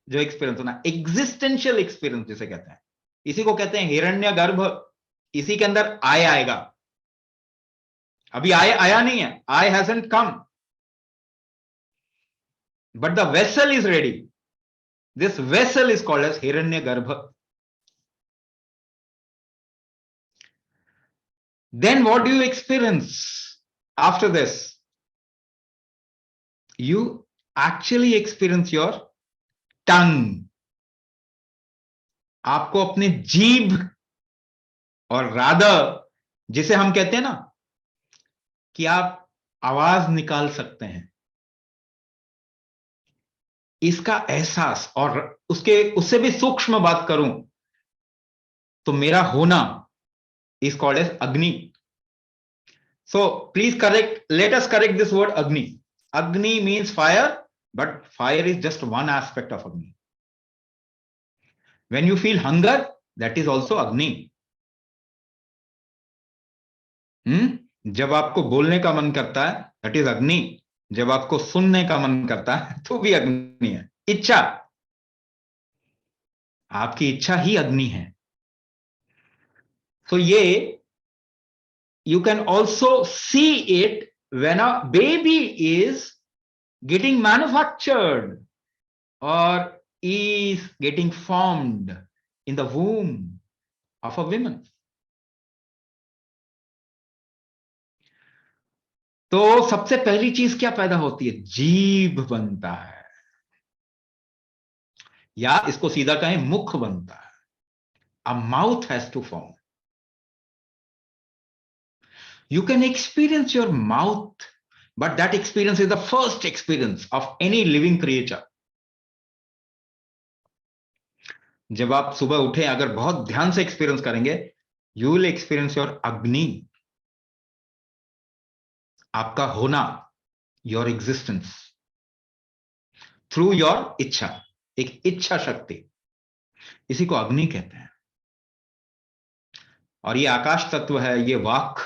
जो एक्सपीरियंस होना, एग्जिस्टेंशियल एक्सपीरियंस जिसे कहते हैं, इसी को कहते हैं हिरण्यगर्भ. इसी के अंदर आय आएगा. अभी आय आया नहीं है, I hasn't come, but the vessel is ready. This vessel is called as Hiranyagarbha. Then what do you experience after this? You actually experience your tongue. आपको अपने जीभ, और रादर जिसे हम कहते हैं ना कि आप आवाज निकाल सकते हैं, इसका एहसास. और उससे भी सूक्ष्म बात करूं तो मेरा होना is called as Agni. So please let us correct this word Agni. Agni means fire, but fire is just one aspect of Agni. When you feel hunger, that is also Agni. जब आपको बोलने का मन करता है, that is Agni. जब आपको सुनने का मन करता है तो भी अग्नि है. इच्छा, आपकी इच्छा ही अग्नि है. तो ये you can also see it when a baby is getting manufactured or is getting formed in the womb of a woman. तो सबसे पहली चीज क्या पैदा होती है? जीभ बनता है, या इसको सीधा कहें मुख बनता है. A mouth has to form. You can experience your mouth, but that experience is the first experience of any living creature. जब आप सुबह उठे, अगर बहुत ध्यान से एक्सपीरियंस करेंगे, यू विल एक्सपीरियंस योर अग्नि, आपका होना, योर एग्जिस्टेंस, थ्रू योर इच्छा. एक इच्छा शक्ति, इसी को अग्नि कहते हैं. और ये आकाश तत्व है, ये वाक,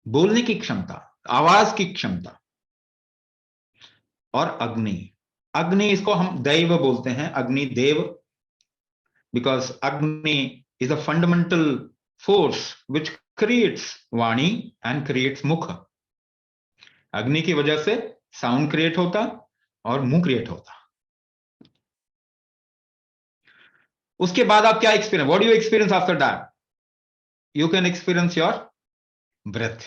बोलने की क्षमता, आवाज की क्षमता. और अग्नि, अग्नि इसको हम दैव बोलते हैं, Agni Dev, because Agni is a fundamental force which creates वाणी एंड क्रिएट्स मुख. अग्नि की वजह से साउंड क्रिएट होता और मुंह क्रिएट होता. उसके बाद आप क्या experience, what do you experience after that? You can experience your breath.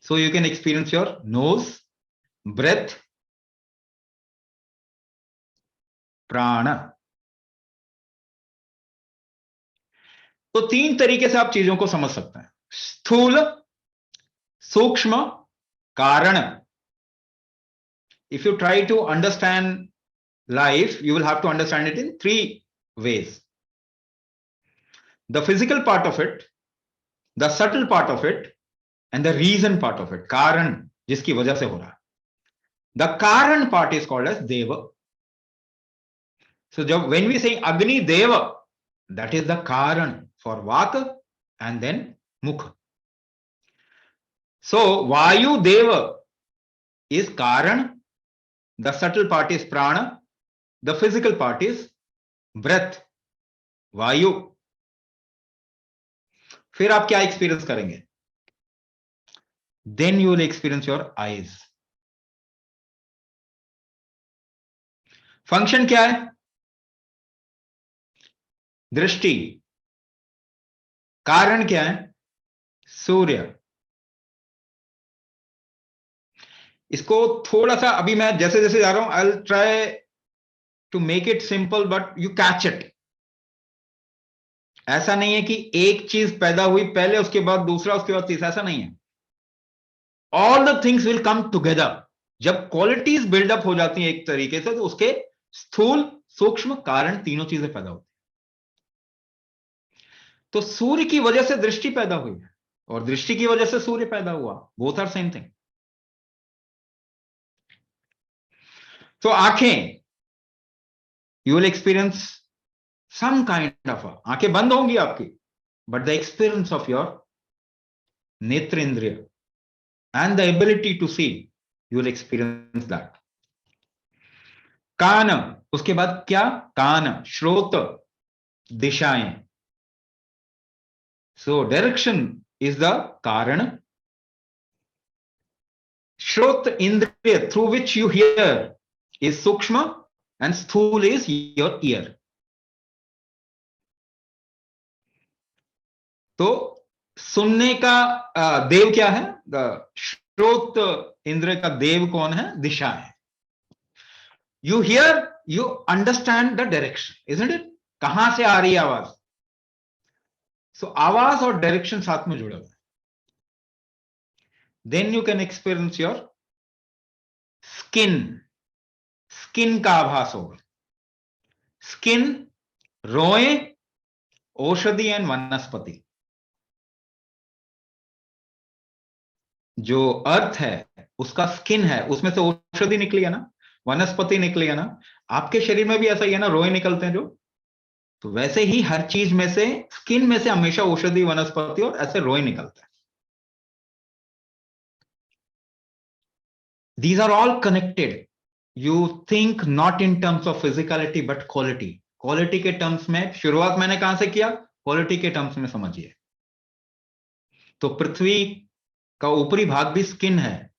So you can experience your nose, breath, prana. तो तीन तरीके से आप चीजों को समझ सकते हैं: स्थूल, सूक्ष्म, कारण. If you try to understand life, you will have to understand it in three ways: the physical part of it, the subtle part of it, and the reason part of it. कारण, जिसकी वजह से हो रहा है. The karan part is called as deva. So when we say Agni Deva, that is the karan for vak and then mukh. So Vayu Deva is karan, the subtle part is prana, the physical part is breath, vayu. फिर आप क्या experience करेंगे? Then you will experience your eyes. Function क्या है? दृष्टि. कारण क्या है? सूर्य. इसको थोड़ा सा अभी मैं जैसे जैसे जा रहा हूं, I will try to make it simple but you catch it. ऐसा नहीं है कि एक चीज पैदा हुई पहले, उसके बाद दूसरा, उसके बाद तीसरा, ऐसा नहीं है। All the things will come together. जब क्वालिटीज बिल्डअप हो जाती हैं एक तरीके से, तो उसके स्थूल सूक्ष्म कारण तीनों चीजें पैदा होती हैं। तो सूर्य की वजह से दृष्टि पैदा हुई है, और दृष्टि की वजह से सूर्य पैदा हुआ। Both are same thing. तो आंखें, you will experience some kind of, आंखें बंद होंगी आपकी, but the experience of your नेत्र इंद्रिय and the ability to see, you will experience that. कान, उसके बाद क्या? कान, श्रोत, दिशाएं। सो डायरेक्शन इज द कारण। श्रोत इंद्रिय through which you here is सूक्ष्म, एंड स्थूल इज योर ईयर। तो सुनने का देव क्या है? श्रोत इंद्र का देव कौन है? दिशा है। You here, you understand the direction, isn't it? कहां से आ रही है आवाज? सो आवाज और डायरेक्शन साथ में जुड़े हुए। Then you can experience your skin. Skin का आभास होगा। स्किन, रोए, औषधि एंड वनस्पति। जो अर्थ है उसका स्किन है, उसमें से औषधि निकली है ना, वनस्पति निकली है ना। आपके शरीर में भी ऐसा ही है ना, रोए निकलते हैं जो। तो वैसे ही हर चीज में से, स्किन में से हमेशा औषधि, वनस्पति और ऐसे रोए निकलता है। These are all connected. You think not in terms of physicality but quality. Quality के टर्म्स में शुरुआत मैंने कहां से किया? क्वालिटी के टर्म्स में समझिए। तो पृथ्वी का ऊपरी भाग भी स्किन है,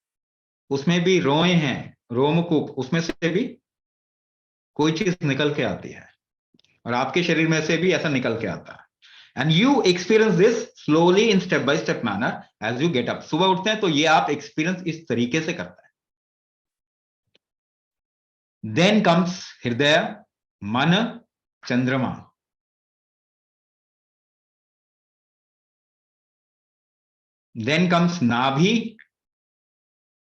उसमें भी रोए हैं, रोमकूप, उसमें से भी कोई चीज निकल के आती है, और आपके शरीर में से भी ऐसा निकल के आता है। And you experience this slowly in step by step manner as you get up. सुबह उठते हैं तो ये आप एक्सपीरियंस इस तरीके से करते हैं। देन कम्स हृदय, मन, चंद्रमा। देन कम्स नाभि,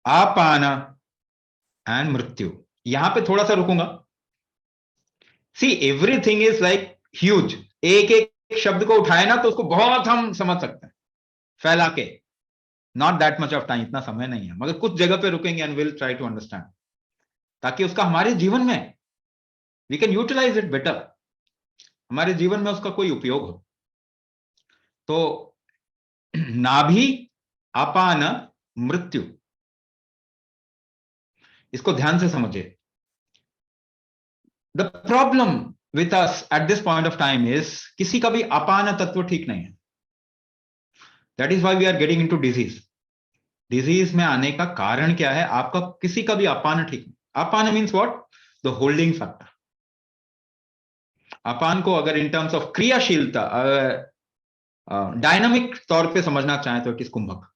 आपान एंड मृत्यु। यहां पे थोड़ा सा रुकूंगा। सी, एवरीथिंग इज लाइक ह्यूज। एक एक शब्द को उठाए ना तो उसको बहुत हम समझ सकते हैं फैला के। Not that much of time, इतना समय नहीं है, मगर कुछ जगह पे रुकेंगे and will try to understand, ताकि उसका हमारे जीवन में we can utilise it better, हमारे जीवन में उसका कोई उपयोग हो। तो नाभि, अपान, मृत्यु, इसको ध्यान से समझिए। The problem with us at this point of time is, किसी का भी अपान तत्व ठीक नहीं है। That is why we are getting into disease. Disease में आने का कारण क्या है? आपका किसी का भी अपान ठीक नहीं। अपान means what? The holding factor. अपान को अगर इन टर्म्स ऑफ क्रियाशीलता, डायनामिक तौर पे समझना चाहें तो इट इज कुंभक।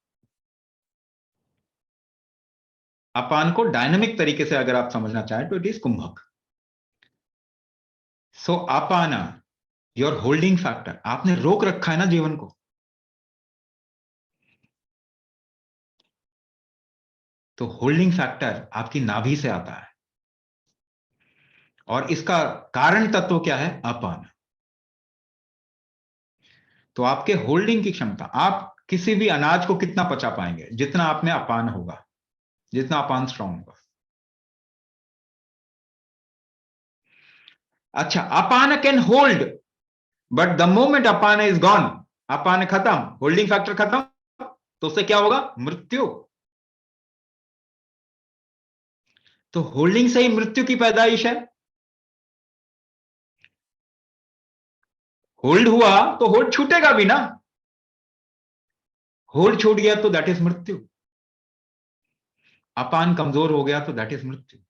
अपान को डायनामिक तरीके से अगर आप समझना चाहें तो इट इज कुंभक। सो अपान, योर होल्डिंग फैक्टर, आपने रोक रखा है ना जीवन को। तो होल्डिंग फैक्टर आपकी नाभि से आता है, और इसका कारण तत्व क्या है? अपान। तो आपके होल्डिंग की क्षमता, आप किसी भी अनाज को कितना पचा पाएंगे? जितना आप में अपान होगा, जितना अपान स्ट्रांग होगा। अच्छा, अपान can hold, but the moment अपान इज गॉन, अपान खत्म, होल्डिंग फैक्टर खत्म, तो उससे क्या होगा? मृत्यु। तो होल्डिंग से ही मृत्यु की पैदाइश है। होल्ड हुआ तो होल्ड छूटेगा भी ना। होल्ड छूट गया तो दैट इज मृत्यु। अपान कमजोर हो गया तो दैट इज मृत्यु।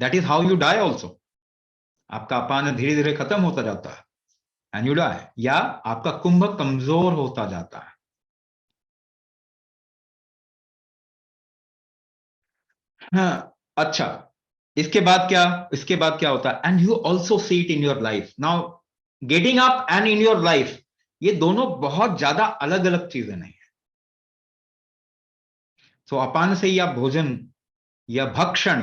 That is how you die also. आपका अपान धीरे धीरे खत्म होता जाता है एंड यू डाई, या आपका कुंभ कमजोर होता जाता है। हाँ, अच्छा, इसके बाद क्या होता है? And you also see it in your life now, getting up and in your life, ये दोनों बहुत ज्यादा अलग अलग चीजें नहीं है। तो अपान से ही आप भोजन या भक्षण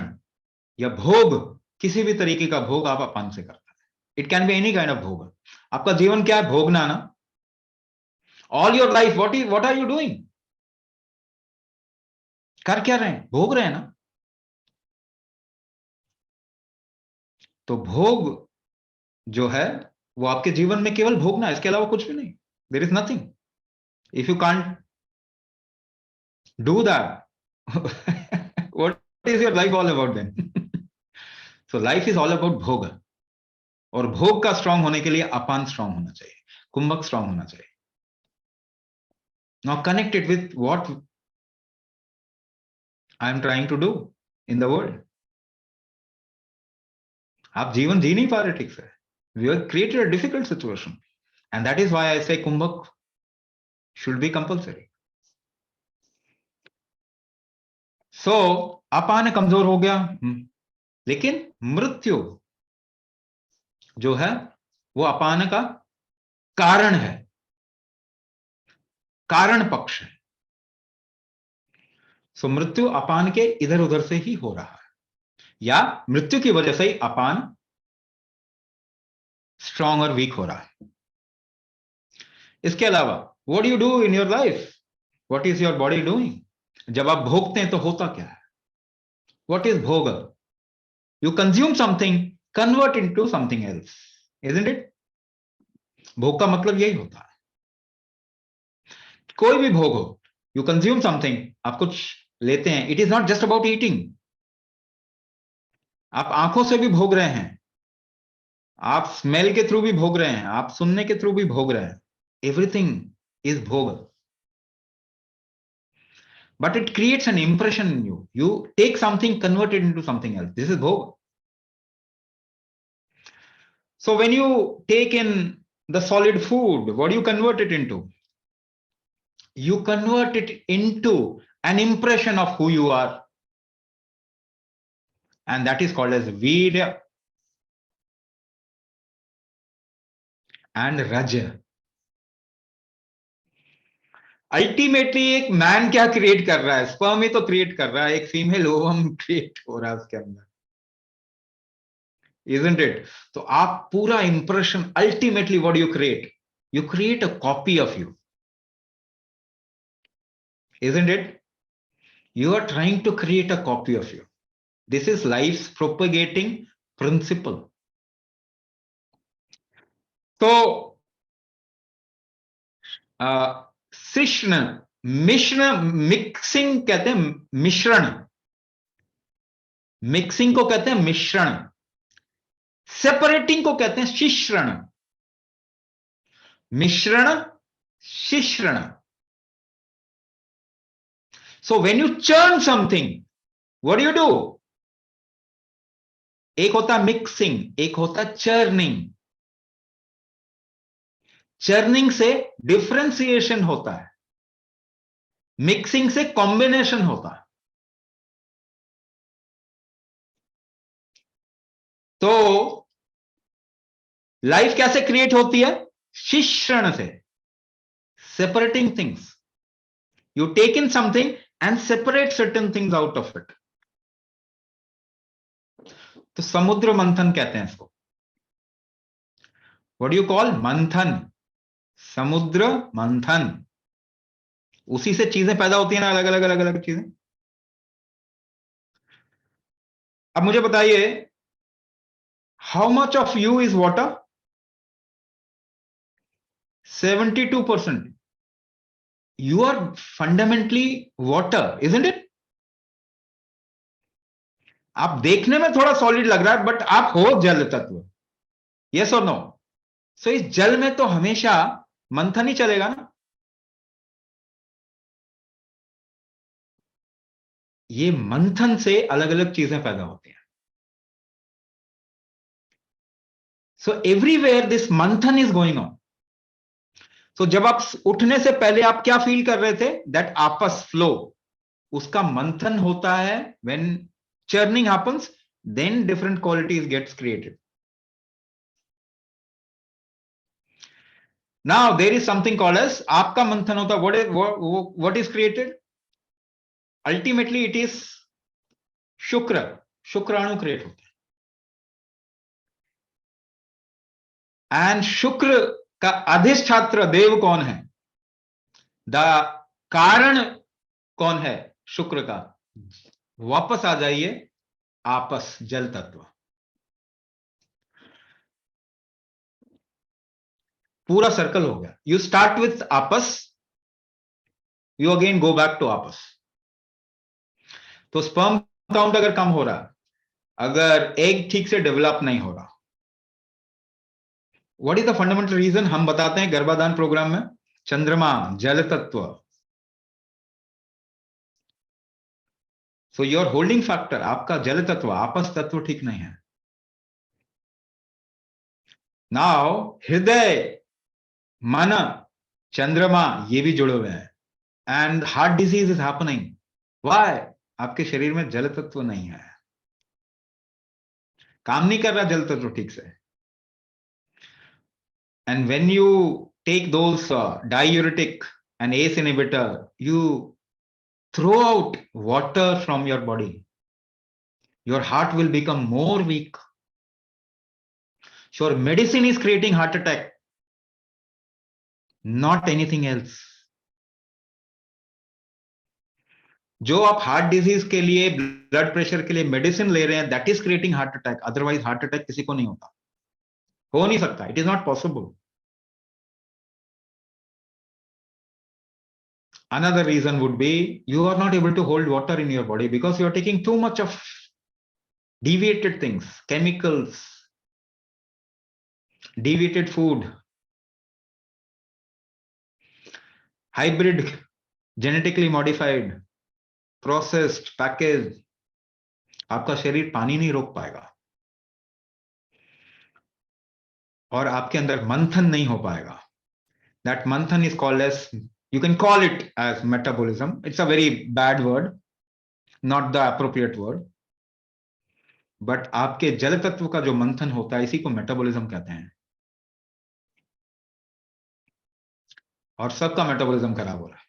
या भोग, किसी भी तरीके का भोग आप अपान से करते हैं। It can be any kind of भोग। आपका जीवन क्या है? भोगना ना। All your life what are you doing? कर क्या रहे हैं? भोग रहे हैं ना। तो भोग जो है वो आपके जीवन में केवल भोगना है, इसके अलावा कुछ भी नहीं। There is nothing. If you can't do that, what is your life all about then? So life is all about भोग। और भोग का स्ट्रांग होने के लिए अपान स्ट्रांग होना चाहिए, कुंभक स्ट्रांग होना चाहिए। Now connected with what I am trying to do in the world. आप जीवन जी नहीं पा रहे ठीक से। We have created a difficult situation, and that is why I say कुंभक शुड बी कंपल्सरी। सो अपान कमजोर हो गया, लेकिन मृत्यु जो है वो अपान का कारण है, कारण पक्ष है। सो मृत्यु अपान के इधर उधर से ही हो रहा है, या मृत्यु की वजह से ही अपान स्ट्रांग और वीक हो रहा है। इसके अलावा what do you do in your life? What is your body doing? जब आप भोगते हैं तो होता क्या है? व्हाट इज भोग? You consume something, convert into something else, isn't it? भोग का मतलब यही होता है। कोई भी भोग हो, यू कंज्यूम समथिंग, आप कुछ लेते हैं। It is not just about eating. आप आंखों से भी भोग रहे हैं, आप स्मेल के थ्रू भी भोग रहे हैं, आप सुनने के थ्रू भी भोग रहे हैं। एवरीथिंग इज भोग, but it creates an impression in you. You take something, convert it into something else. This is bhog. So when you take in the solid food, what do you convert it into? You convert it into an impression of who you are, and that is called as virya and raja. Ultimately एक man क्या create कर रहा है? Sperm ही तो create कर रहा है, एक फीमेल ओवम क्रिएट हो रहा है उसके अंदर, isn't it? तो आप पूरा impression, ultimately what you create? You create a copy of you, isn't it? You are trying to create a copy of you. This is life's propagating principle. तो शिष्ण, मिश्रण, मिक्सिंग कहते हैं, मिश्रण। मिक्सिंग को कहते हैं मिश्रण, सेपरेटिंग को कहते हैं शिश्रण। मिश्रण, शिश्रण। So when you churn something, what do you do? एक होता है मिक्सिंग, एक होता है चर्निंग। चर्निंग से डिफरेंशिएशन होता है, मिक्सिंग से कॉम्बिनेशन होता है। तो लाइफ कैसे क्रिएट होती है? शिश्रण से, separating things. You take in something and separate certain things out of it. तो समुद्र मंथन कहते हैं इसको। What do you call? मंथन, समुद्र मंथन। उसी से चीजें पैदा होती है ना, अलग अलग अलग अलग चीजें। अब मुझे बताइए, how much of you is water? 72%। You are fundamentally water, isn't it? आप देखने में थोड़ा सॉलिड लग रहा है, बट आप हो जल तत्व, यस और नो? सो इस जल में तो हमेशा मंथन ही चलेगा ना। ये मंथन से अलग अलग चीजें पैदा होती हैं। सो एवरीवेयर दिस मंथन इज गोइंग ऑन। सो जब आप उठने से पहले आप क्या फील कर रहे थे? दैट आपस फ्लो, उसका मंथन होता है when churning happens, then different qualities gets created. Now there is something called as आपका मंथन होता, what is created? Ultimately it is शुक्राणु create होते हैं, and शुक्र का अधिष्ठात्र देव कौन है? द कारण कौन है शुक्र का? वापस आ जाइए, आपस, जल तत्व। पूरा सर्कल हो गया। यू स्टार्ट विथ आपस, you again go back to आपस। तो स्पर्म काउंट अगर कम हो रहा, अगर एग ठीक से डेवलप नहीं हो रहा, what is the fundamental reason? हम बताते हैं गर्भाधान प्रोग्राम में, चंद्रमा, जल तत्व। सो योर होल्डिंग फैक्टर, आपका जल तत्व, आपस तत्व ठीक नहीं है। नाउ हृदय, मन, चंद्रमा, ये भी जुड़े हुए हैं, and heart disease is happening. Why? आपके शरीर में जल तत्व नहीं है, काम नहीं कर रहा जल तत्व ठीक से। And when you take those diuretic and ACE inhibitor, you throw out water from your body, your heart will become more weak. Sure, medicine is creating heart attack, not anything else. जो आप heart disease के लिए, blood pressure के लिए medicine ले रहे हैं, that is creating heart attack. Otherwise heart attack किसी को नहीं होता, हो नहीं सकता, it is not possible. Another reason would be you are not able to hold water in your body because you are taking too much of deviated things, chemicals, deviated food, hybrid, genetically modified, processed, packaged. आपका शरीर पानी नहीं रोक पाएगा और आपके अंदर मंथन नहीं हो पाएगा। That मंथन is called as, you can call it as metabolism. It's a very bad word, not the appropriate word. But आपके जल तत्व का जो मंथन होता है, इसी को मेटाबॉलिज्म कहते हैं। और सबका मेटाबॉलिज्म खराब हो रहा है।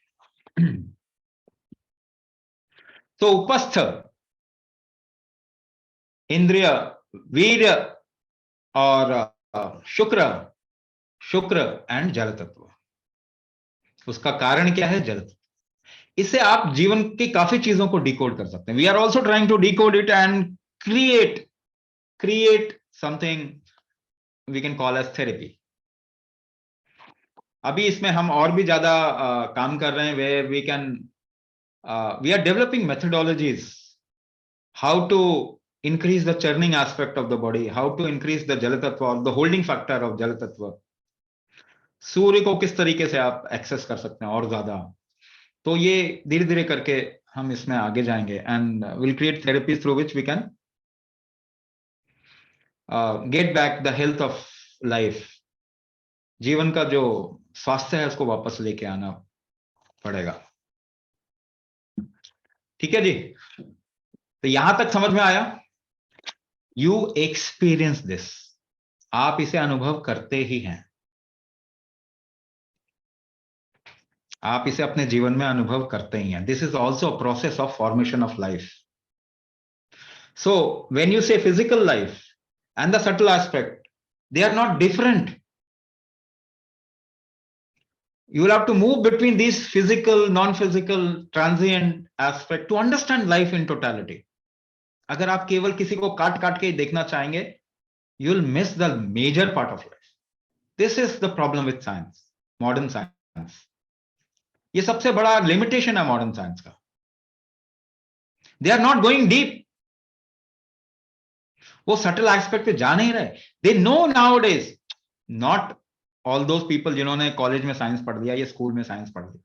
तो उपस्थ, इंद्रिय, वीर्य और शुक्र एंड जल तत्व, उसका कारण क्या है? जल तत्व। इससे आप जीवन की काफी चीजों को डिकोड कर सकते हैं। We are also trying to decode it and create something we can call as therapy. अभी इसमें हम और भी ज्यादा काम कर रहे हैं, where we are developing methodologies, how to increase the churning aspect of the body, how to increase the jal tattva or the holding factor of jal tattva, सूर्य को किस तरीके से आप एक्सेस कर सकते हैं और ज्यादा। तो ये धीरे धीरे करके हम इसमें आगे जाएंगे and will create therapies through which we can get back the health of life. जीवन का जो स्वास्थ्य है उसको वापस लेके आना पड़ेगा। ठीक है जी, तो यहां तक समझ में आया? यू एक्सपीरियंस दिस, आप इसे अनुभव करते ही हैं, आप इसे अपने जीवन में अनुभव करते ही हैं। This is also a process of formation of life. So when you say physical life and the subtle aspect, they are not different. You will have to move between these physical, non-physical, transient aspect to understand life in totality. अगर आप केवल किसी को काट काट के देखना चाहेंगे, you will miss the major part of life. This is the problem with science, modern science. ये सबसे बड़ा लिमिटेशन है मॉडर्न साइंस का। They are not going deep. वो सटल एस्पेक्ट पे जा नहीं रहे। They know nowadays, not all those people जिन्होंने कॉलेज में साइंस पढ़ लिया या स्कूल में साइंस पढ़ लिया,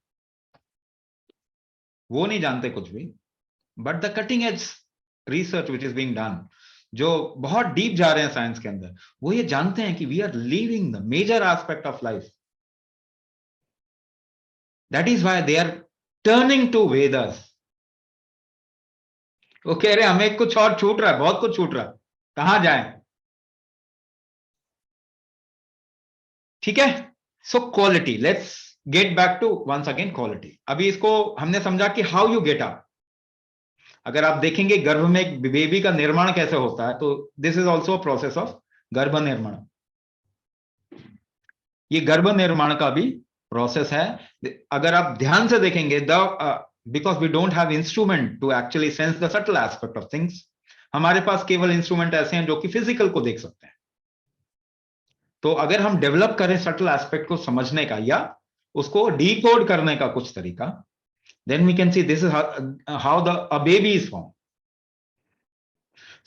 वो नहीं जानते कुछ भी। But the cutting edge research which is being done, जो बहुत डीप जा रहे हैं साइंस के अंदर, वो ये जानते हैं कि we are living the major aspect of life. That is why they are turning to Vedas. वो कह रहे हमें कुछ और छूट रहा है, बहुत कुछ छूट रहा है, कहां जाएं? ठीक है। So quality, let's get back to once again quality. अभी इसको हमने समझा कि हाउ यू गेट अप। अगर आप देखेंगे गर्भ में एक बेबी का निर्माण कैसे होता है, तो this is also process of गर्भ निर्माण। ये गर्भ निर्माण का भी प्रोसेस है। अगर आप ध्यान से देखेंगे, the because we don't have instrument to actually sense the subtle aspect of things, हमारे पास केवल इंस्ट्रूमेंट ऐसे हैं जो कि फिजिकल को देख सकते हैं। तो अगर हम डेवलप करें सटल एस्पेक्ट को समझने का या उसको डीकोड करने का कुछ तरीका, then we can see this is how a baby is formed.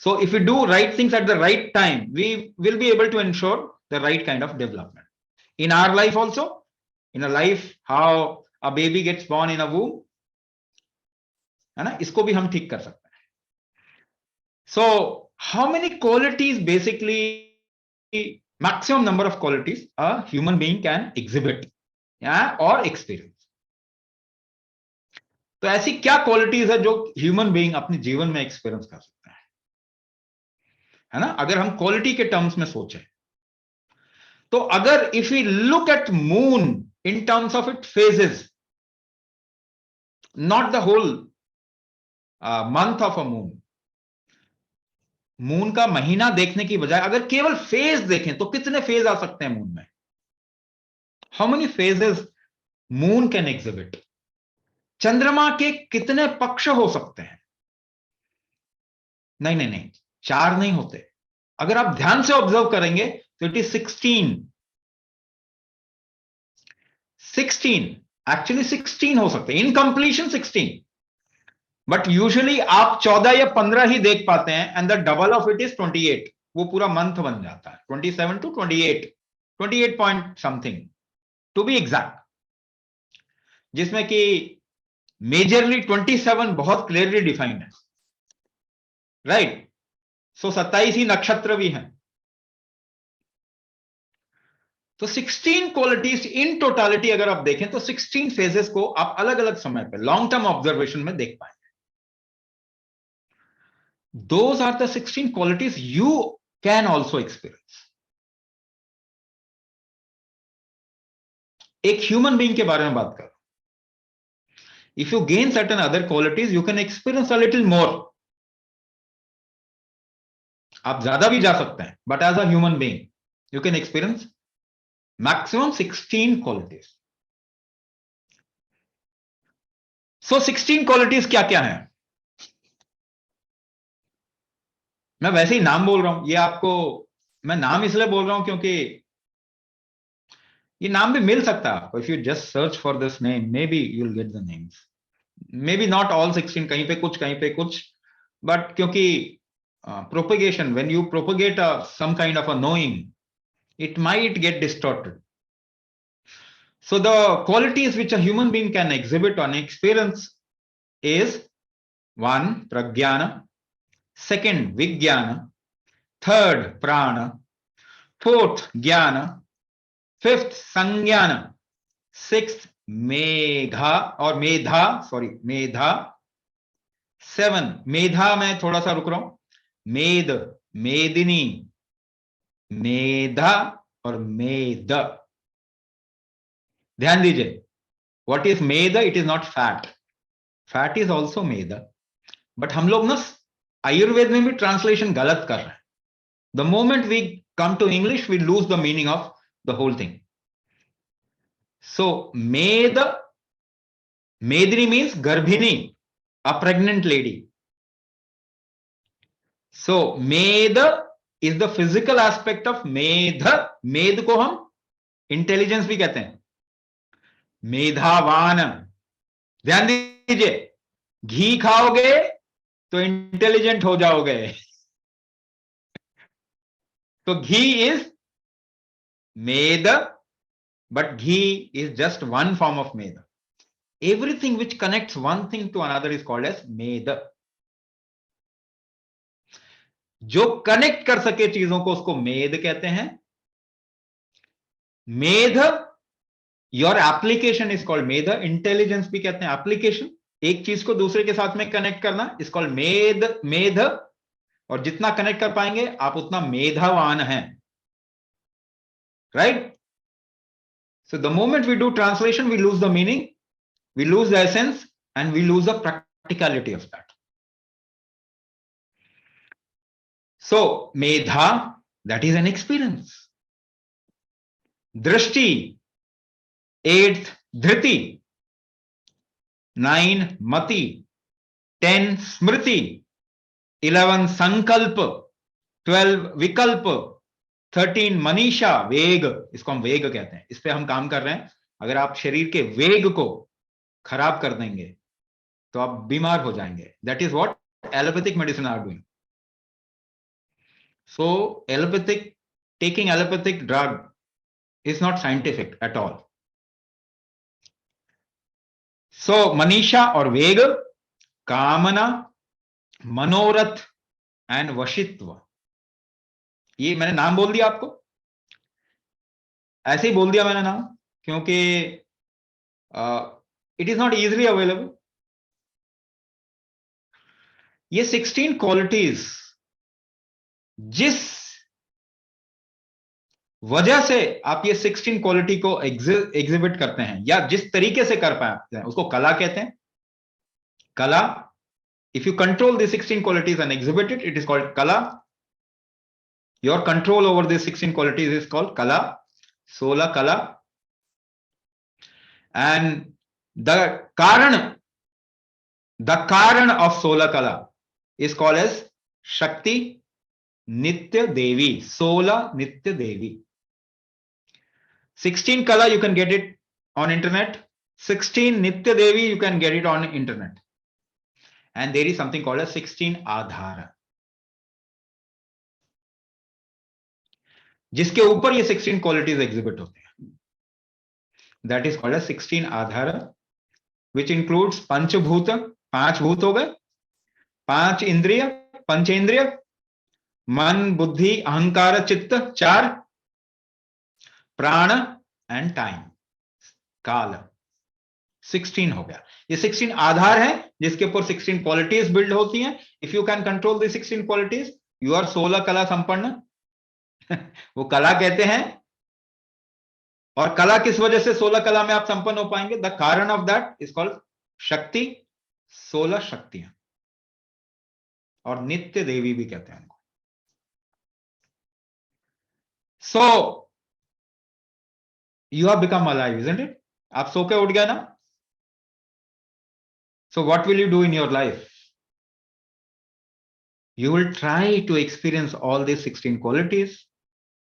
So if we do right things at the right time, we will be able to ensure the right kind of development in our life also. In a life, how a baby gets born in a womb, है ना, इसको भी हम ठीक कर सकते हैं. So how many qualities, basically maximum number of qualities a human being can exhibit, yeah, or experience. तो ऐसी क्या क्वालिटीज है जो ह्यूमन बीइंग अपने जीवन में एक्सपीरियंस कर सकते हैं, है ना? अगर हम क्वालिटी के टर्म्स में सोचें, तो अगर if we look at moon in terms of it phases, not the whole month of a moon, moon का महीना देखने की बजाय अगर केवल फेज देखें, तो कितने फेज आ सकते हैं मून में? How many phases moon can exhibit? चंद्रमा के कितने पक्ष हो सकते हैं? नहीं नहीं नहीं, 4 नहीं होते। अगर आप ध्यान से ऑब्जर्व करेंगे तो इट इज 16 एक्चुअली 16 हो सकते हैं, इन कंप्लीशन 16, बट यूजुअली आप 14 या 15 ही देख पाते हैं, and the double of it is 28। वो पूरा मंथ बन जाता है 27 to 28 point something to be exact, जिसमें कि मेजरली 27 बहुत क्लियरली डिफाइंड है, राइट? सो 27 ही नक्षत्र भी हैं। तो 16 क्वालिटीज इन टोटालिटी अगर आप देखें तो 16 फेजेस को आप अलग अलग समय पे लॉन्ग टर्म ऑब्जर्वेशन में देख पाएंगे। Those are the 16 qualities you can also experience. एक ह्यूमन बीइंग के बारे में बात करो, if you gain certain other qualities you can experience a little more. आप ज्यादा भी जा सकते हैं, but as a human being you can experience maximum 16 qualities. So 16 qualities क्या क्या है? मैं वैसे ही नाम बोल रहा हूं, ये आपको मैं नाम इसलिए बोल रहा हूं क्योंकि ये नाम भी मिल सकता है आपको। If you just search for this name, may be you will get the names, may be not all 16, कहीं पे कुछ, बट क्योंकि propagation, when you propagate some kind of a knowing, it might get distorted. So the qualities which a human being can exhibit on experience is 1 pragyana, 2nd vijnana, 3rd prana, 4th jnana, 5th sangyana, 6th Megha और मेधा, 7 मेधा, मैं थोड़ा सा रुक रहा हूं, मेद, मेदिनी, मेधा और मेद। ध्यान दीजिए, व्हाट इज मेद? It is not fat, fat is also मेद, बट हम लोग ना आयुर्वेद में भी ट्रांसलेशन गलत कर रहे हैं। The moment we come to English we lose the meaning of the whole thing. So मेद, मेदिनी मीन्स गर्भिणी, अ प्रेग्नेंट लेडी। सो मेद is the physical aspect of मेध। मेद को हम इंटेलिजेंस भी कहते हैं, मेधावान। ध्यान दीजिए, घी खाओगे तो इंटेलिजेंट हो जाओगे। तो घी इज मेद, बट घी is just one form of मेद। Everything which connects one thing to another is called as मेद। जो कनेक्ट कर सके चीजों को उसको मेद कहते हैं। मेध, योर एप्लीकेशन इज कॉल्ड मेध। इंटेलिजेंस भी कहते हैं एप्लीकेशन, एक चीज को दूसरे के साथ में कनेक्ट करना इज कॉल्ड मेध, और जितना कनेक्ट कर पाएंगे आप उतना मेधावान हैं, right? So the moment we do translation, we lose the meaning, we lose the essence, and we lose the practicality of that. So medha, that is an experience. Drishti, 8th dhriti, 9 mati, 10 smriti, 11 sankalp, 12 vikalp, 13 Manisha, वेग, इसको हम वेग कहते हैं, इस पे हम काम कर रहे हैं। अगर आप शरीर के वेग को खराब कर देंगे तो आप बीमार हो जाएंगे। That is what allopathic medicine are doing. So allopathic, taking allopathic drug is not scientific at all. So मनीषा और वेग, कामना, मनोरथ एंड वशित्व, ये मैंने नाम बोल दिया आपको, ऐसे ही बोल दिया मैंने नाम, क्योंकि it is not easily available. ये 16 क्वालिटीज जिस वजह से आप ये 16 क्वालिटी को एग्जिबिट करते हैं या जिस तरीके से कर पाते हैं उसको कला कहते हैं। कला, if you control the 16 qualities and exhibit it, it is called कला। Your control over the 16 qualities is called कला, 16 कला। एंड द कारण ऑफ 16 कला इज कॉल्ड एज शक्ति नित्य देवी, 16 नित्य देवी। 16 kala you can get it on internet, 16 nitya devi you can get it on internet, and there is something called as 16 adhara, जिसके ऊपर ये 16 क्वालिटीज एग्जिबिट होते हैं। दैट इज कॉल्ड एज 16 आधार, which includes पंचभूत, 5 भूत हो गए, 5 इंद्रिय, पंचेंद्रिय, मन बुद्धि अहंकार चित्त 4, प्राण एंड टाइम, काल, 16 हो गया। ये 16 आधार है जिसके ऊपर 16 क्वालिटीज बिल्ड होती हैं। If you can control the 16 qualities you are 16 कला संपन्न। वो कला कहते हैं, और कला किस वजह से 16 कला में आप संपन्न हो पाएंगे? द कारण ऑफ दैट इज कॉल्ड शक्ति, 16 शक्तियां, और नित्य देवी भी कहते हैं उनको। सो you have become alive, isn't it? आप सो के उठ गया ना? So what will you do in your life? You will try to experience all these 16 qualities,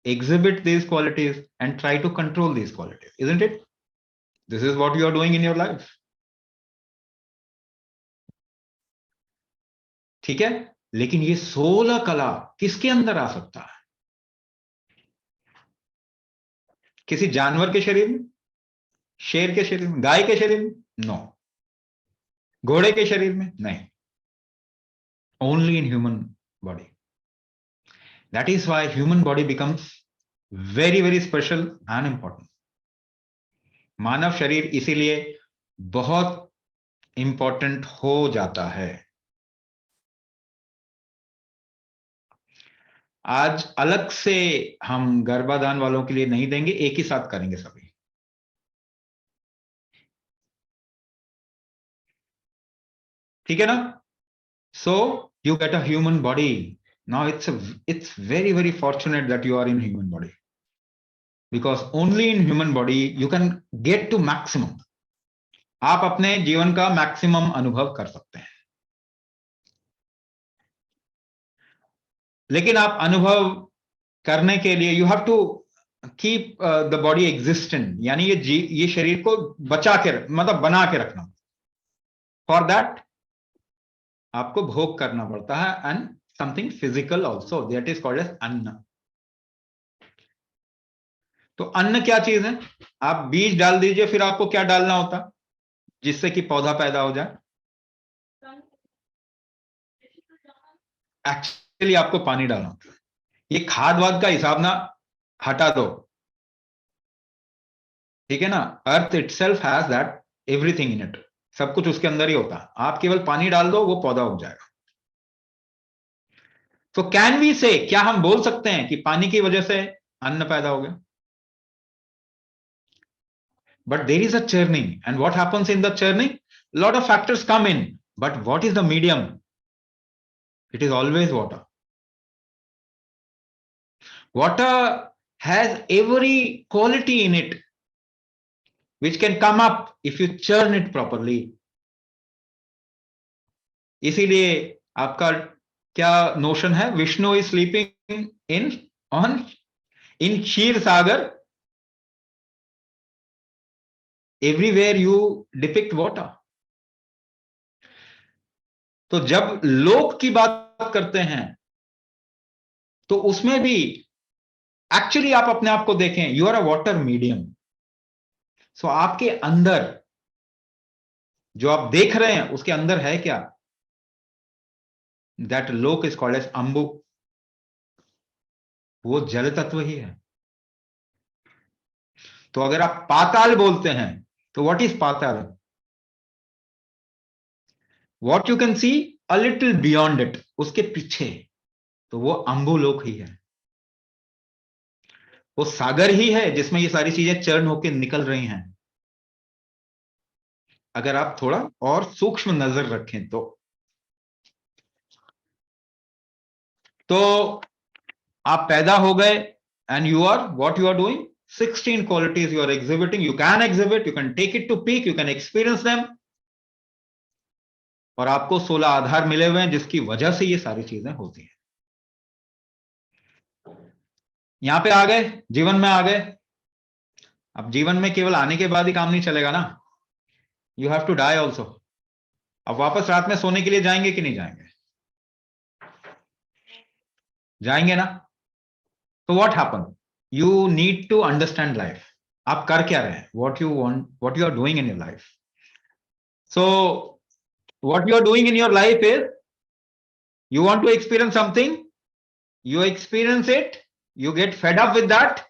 exhibit these qualities, and try to control these qualities, isn't it? This is what you are doing in your life. ठीक है, लेकिन ये 16 कला किसके अंदर आ सकता है? किसी जानवर के शरीर में, शेर के शरीर में, गाय के शरीर में? नो। घोड़े के शरीर में? नहीं। Only in human body. That is why human body becomes very very special and important. मानव शरीर इसीलिए बहुत इंपॉर्टेंट हो जाता है। आज अलग से हम गर्भाधान वालों के लिए नहीं देंगे, एक ही साथ करेंगे सभी। ठीक है ना? सो you get a human body. Now it's very very fortunate that you are in human body, because only in human body you can get to maximum. आप अपने जीवन का मैक्सिमम अनुभव कर सकते हैं, लेकिन आप अनुभव करने के लिए you have to keep the body existent, यानी ये शरीर को बचा के मतलब बना के रखना। फॉर दैट आपको भोग करना पड़ता है, and something physical also, that is called as अन्न। तो अन्न क्या चीज है? आप बीज डाल दीजिए, फिर आपको क्या डालना होता जिससे कि पौधा पैदा हो जाए? एक्चुअली आपको पानी डालना होता है। ये खाद वाद का हिसाब ना हटा दो, ठीक है ना? अर्थ itself has that everything in it, सब कुछ उसके अंदर ही होता है, आप केवल पानी डाल दो, वो पौधा उग जाएगा। तो कैन वी से, क्या हम बोल सकते हैं कि पानी की वजह से अन्न पैदा हो गया? But there is a churning, and what happens in the churning? Lot of factors come in, but what is the medium? It is always water. Water has every quality in it which can come up if you churn it properly. इसीलिए आपका क्या notion है? Vishnu is sleeping in on in Kshir Sagar, everywhere you depict water. तो जब लोक की बात करते हैं तो उसमें भी एक्चुअली आप अपने आप को देखें, you are a water medium. So आपके अंदर जो आप देख रहे हैं उसके अंदर है क्या? दैट लोक इज कॉल्ड एज अंबु. वो जल तत्व ही है. तो अगर आप पाताल बोलते हैं तो व्हाट इज पाताल? What you can see a little beyond it, उसके पीछे, तो वो अंबुलोक ही है. वो सागर ही है जिसमें ये सारी चीजें चर्ण होकर निकल रही हैं, अगर आप थोड़ा और सूक्ष्म नजर रखें तो आप पैदा हो गए, and you are what you are doing. 16 qualities you are exhibiting, you can exhibit, you can take it to peak, you can experience them. और आपको 16 आधार मिले हुए हैं जिसकी वजह से ये सारी चीजें होती हैं. यहां पे आ गए, जीवन में आ गए. अब जीवन में केवल आने के बाद ही काम नहीं चलेगा ना, you have to die also. अब वापस रात में सोने के लिए जाएंगे कि नहीं जाएंगे? जाएंगे ना. तो what happen? You need to understand life. आप कर क्या रहे हैं? What you want, what you are doing in your life. So what you are doing in your life is, you want to experience something, you experience it, you get fed up with that,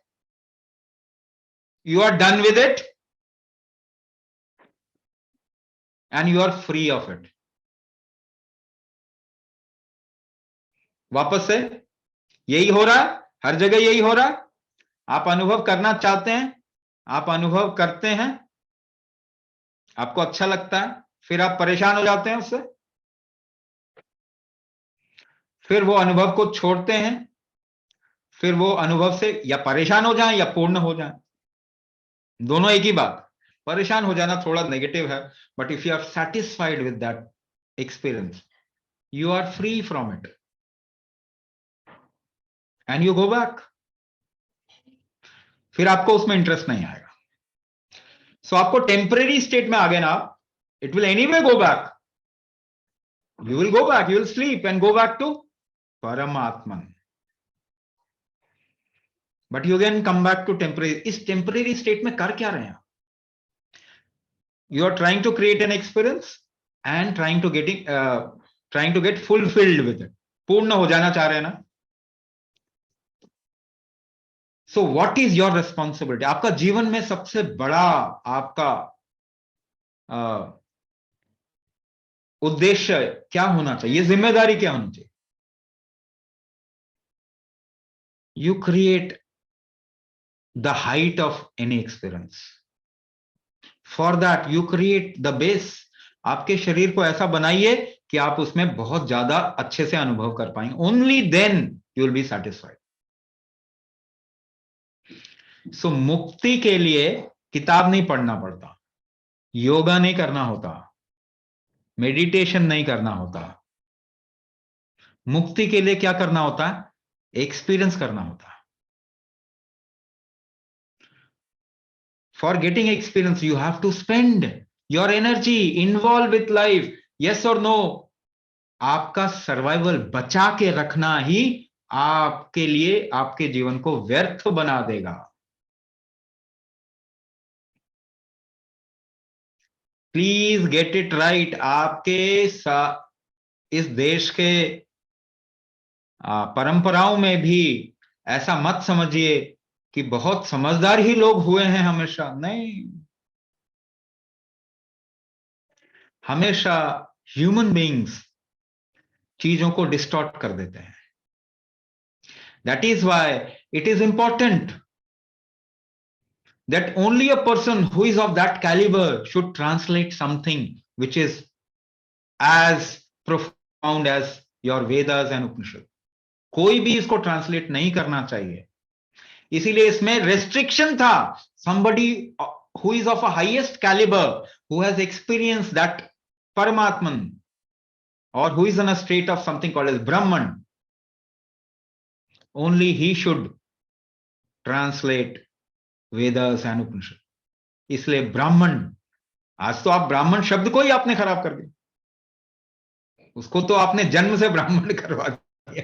you are done with it, and you are free of it. वापस से यही हो रहा है, हर जगह यही हो रहा है. आप अनुभव करना चाहते हैं, आप अनुभव करते हैं, आपको अच्छा लगता है, फिर आप परेशान हो जाते हैं उससे, फिर वो अनुभव को छोड़ते हैं, फिर वो अनुभव से या परेशान हो जाएं या पूर्ण हो जाएं. दोनों एक ही बात. परेशान हो जाना थोड़ा नेगेटिव है, but if you are satisfied with that experience, you are free from it and you go back. फिर आपको उसमें इंटरेस्ट नहीं आएगा. सो आपको टेम्परेरी स्टेट में आ गए ना आप, it will anyway go back. You will go back, you will sleep and go back to परमात्मन. But you can come back to temporary. इस टेम्परेरी स्टेट में कर क्या रहे हैं? You are trying to create an experience and trying to get fulfilled with it. पूर्ण हो जाना चाह रहे हैं ना. So what is your responsibility? आपका जीवन में सबसे बड़ा आपका उद्देश्य क्या होना चाहिए? जिम्मेदारी क्या होनी चाहिए? You create the height of any experience. For that you create the base. आपके शरीर को ऐसा बनाइए कि आप उसमें बहुत ज्यादा अच्छे से अनुभव कर पाएंगे. Only then you will be satisfied. So मुक्ति के लिए किताब नहीं पढ़ना पड़ता, योगा नहीं करना होता, मेडिटेशन नहीं करना होता. मुक्ति के लिए क्या करना होता है? एक्सपीरियंस करना होता है. For getting experience you have to spend your energy, involve with life. Yes और नो. आपका सर्वाइवल बचा के रखना ही आपके लिए आपके जीवन को व्यर्थ बना देगा. Please get it right. आपके इस देश के परंपराओं में भी ऐसा मत समझिए कि बहुत समझदार ही लोग हुए हैं हमेशा. नहीं. हमेशा ह्यूमन बीइंग्स चीजों को डिस्टॉर्ट कर देते हैं. That is why it is important that only a person who is of that caliber should translate something which is as profound as your Vedas and Upanishad. कोई भी इसको ट्रांसलेट नहीं करना चाहिए. इसीलिए इसमें रेस्ट्रिक्शन था. somebody who is of a highest caliber, who has experienced that Paramatman, or who is in a state of something called as Brahman, only he should translate Vedas and Upanishad. इसलिए ब्राह्मण, आज तो आप ब्राह्मण शब्द को ही आपने खराब कर दिया. उसको तो आपने जन्म से ब्राह्मण करवा दिया.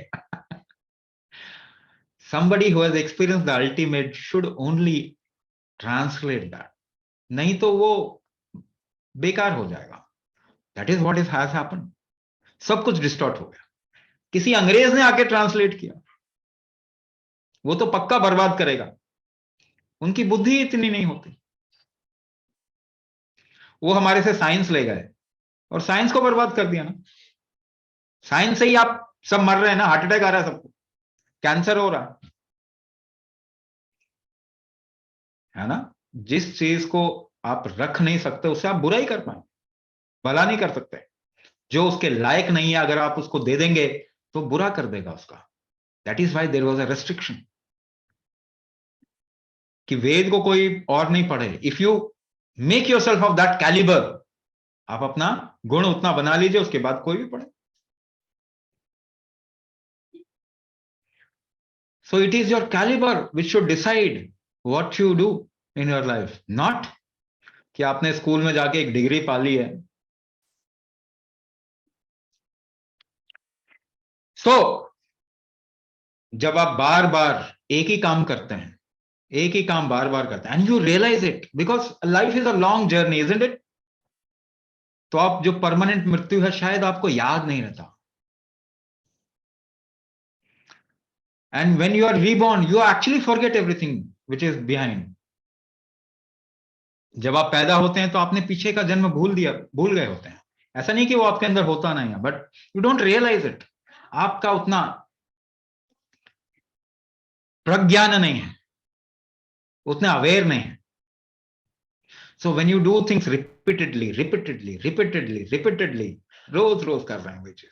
Somebody who has experienced the ultimate should only translate that. नहीं तो वो बेकार हो जाएगा. That is what has happened. सब कुछ डिस्टॉर्ट हो गया. किसी अंग्रेज ने आके ट्रांसलेट किया, वो तो पक्का बर्बाद करेगा. उनकी बुद्धि इतनी नहीं होती. वो हमारे से साइंस ले गए और साइंस को बर्बाद कर दिया ना. साइंस से ही आप सब मर रहे हैं ना. हार्ट अटैक आ रहा है सबको, कैंसर हो रहा है ना. जिस चीज को आप रख नहीं सकते उससे आप बुरा ही कर पाए, भला नहीं कर सकते. जो उसके लायक नहीं है अगर आप उसको दे देंगे तो बुरा कर देगा उसका. That is why there was a restriction कि वेद को कोई और नहीं पढ़े. If you make yourself of that calibre, आप अपना गुण उतना बना लीजिए, उसके बाद कोई भी पढ़े. So it is your caliber which should decide what you do in your life, not कि आपने स्कूल में जाके एक डिग्री पा ली है. So जब आप बार बार एक ही काम करते हैं, एक ही काम बार बार करते हैं, and you realize it because life is a long journey, isn't it? तो आप जो परमानेंट मृत्यु है शायद आपको याद नहीं रहता. And when you are reborn, you actually forget everything which is behind. जब आप पैदा होते हैं तो आपने पीछे का जन्म भूल गए होते हैं. ऐसा नहीं कि वो आपके अंदर होता नहीं है, but you don't realise it. आपका उतना प्रज्ञान नहीं है, उतना अवेयर नहीं है. So when you do things repeatedly repeatedly repeatedly repeatedly, रोज रोज कर रहे हैं वो चीज,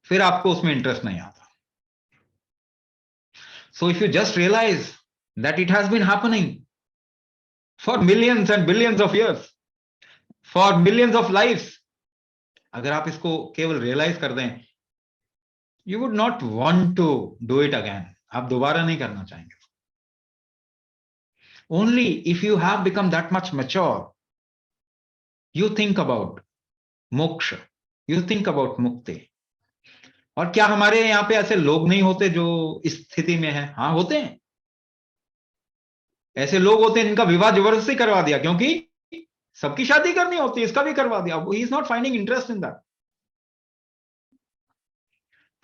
फिर आपको उसमें इंटरेस्ट नहीं आता. So if you just realise that it has been happening for millions and billions of years, for millions of lifes, अगर आप इसको केवल रियलाइज कर दें, you would not want to do it again. आप दोबारा नहीं करना चाहेंगे. Only if you have become that much mature, you think about moksha, you think about mukti. और क्या हमारे यहाँ पे ऐसे लोग नहीं होते जो इस स्थिति में हैं? हाँ, होते हैं. ऐसे लोग होते हैं जिनका विवाह जबरदस्ती करवा दिया, क्योंकि सबकी शादी करनी होती है, इसका भी करवा दिया. He is not finding interest in that.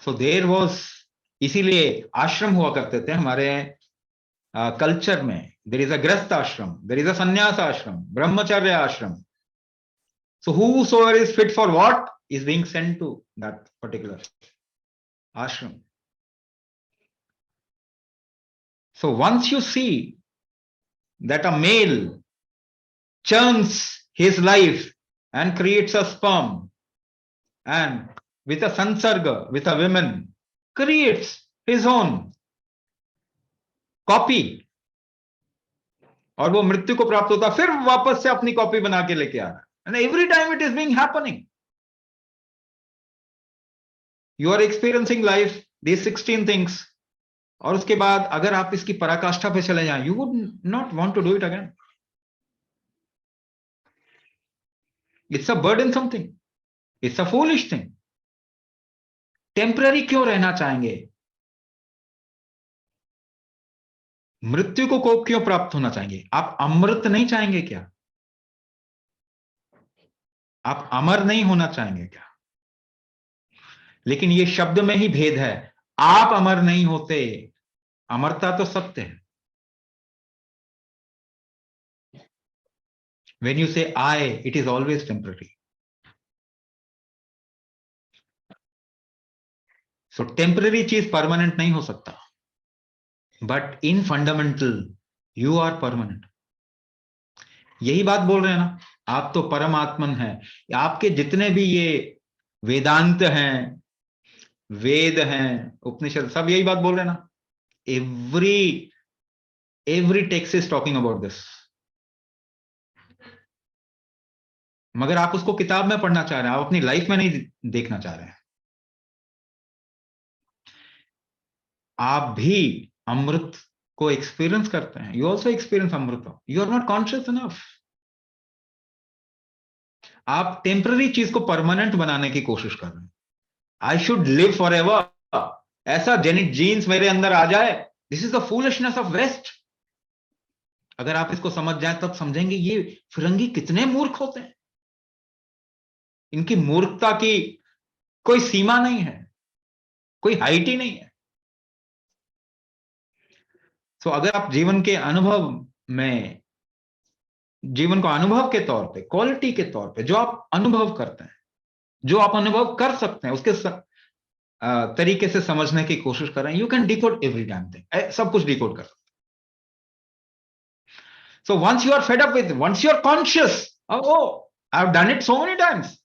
So there was, इसीलिए आश्रम हुआ करते थे हमारे कल्चर में. देयर इज अ गृहस्थ आश्रम, देयर इज अ संन्यास आश्रम, ब्रह्मचर्य आश्रम. So whosoever is fit for what is being sent to that particular ashram. So once you see that a male churns his life and creates a sperm, and with a sansarga, with a woman, creates his own copy, और वो मृत्यु को प्राप्त होता, फिर वापस से अपनी कॉपी बना के लेके आ रहा है. And every time it is being happening. You are experiencing life, these 16 things, और उसके बाद अगर आप इसकी पराकाष्ठा पे चले जाएं, you would not want to do it again. It's a burdensome thing. It's a foolish thing. Temporary क्यों रहना चाहेंगे? मृत्यु को क्यों प्राप्त होना चाहेंगे? आप अमृत नहीं चाहेंगे क्या? आप अमर नहीं होना चाहेंगे क्या? लेकिन ये शब्द में ही भेद है. आप अमर नहीं होते, अमरता तो सत्य है. When you say I, it is always temporary. So temporary चीज परमानेंट नहीं हो सकता, but in fundamental you are permanent. यही बात बोल रहे हैं ना, आप तो परमात्मन है. आपके जितने भी ये वेदांत हैं, वेद हैं, उपनिषद, सब यही बात बोल रहे हैं ना. Every text is talking about this. मगर आप उसको किताब में पढ़ना चाह रहे हैं, आप अपनी लाइफ में नहीं देखना चाह रहे हैं. आप भी अमृत को एक्सपीरियंस करते हैं. यू ऑल्सो एक्सपीरियंस अमृत. You are not conscious enough. आप टेम्पररी चीज को परमानेंट बनाने की कोशिश कर रहे हैं. I should live forever, ऐसा जेनिक जीन्स मेरे अंदर आ जाए. This is the foolishness of west. अगर आप इसको समझ जाए तब समझेंगे ये फिरंगी कितने मूर्ख होते हैं. इनकी मूर्खता की कोई सीमा नहीं है, कोई हाइट ही नहीं है. तो अगर आप जीवन के अनुभव में, जीवन को अनुभव के तौर पे, क्वालिटी के तौर पे, जो आप अनुभव करते हैं, जो आप अनुभव कर सकते हैं, उसके तरीके से समझने की कोशिश कर रहे हैं, you can decode every time thing. सब कुछ डिकोड कर सकते हैं. So once you are fed up with, once you are conscious, oh, I have done it so many times.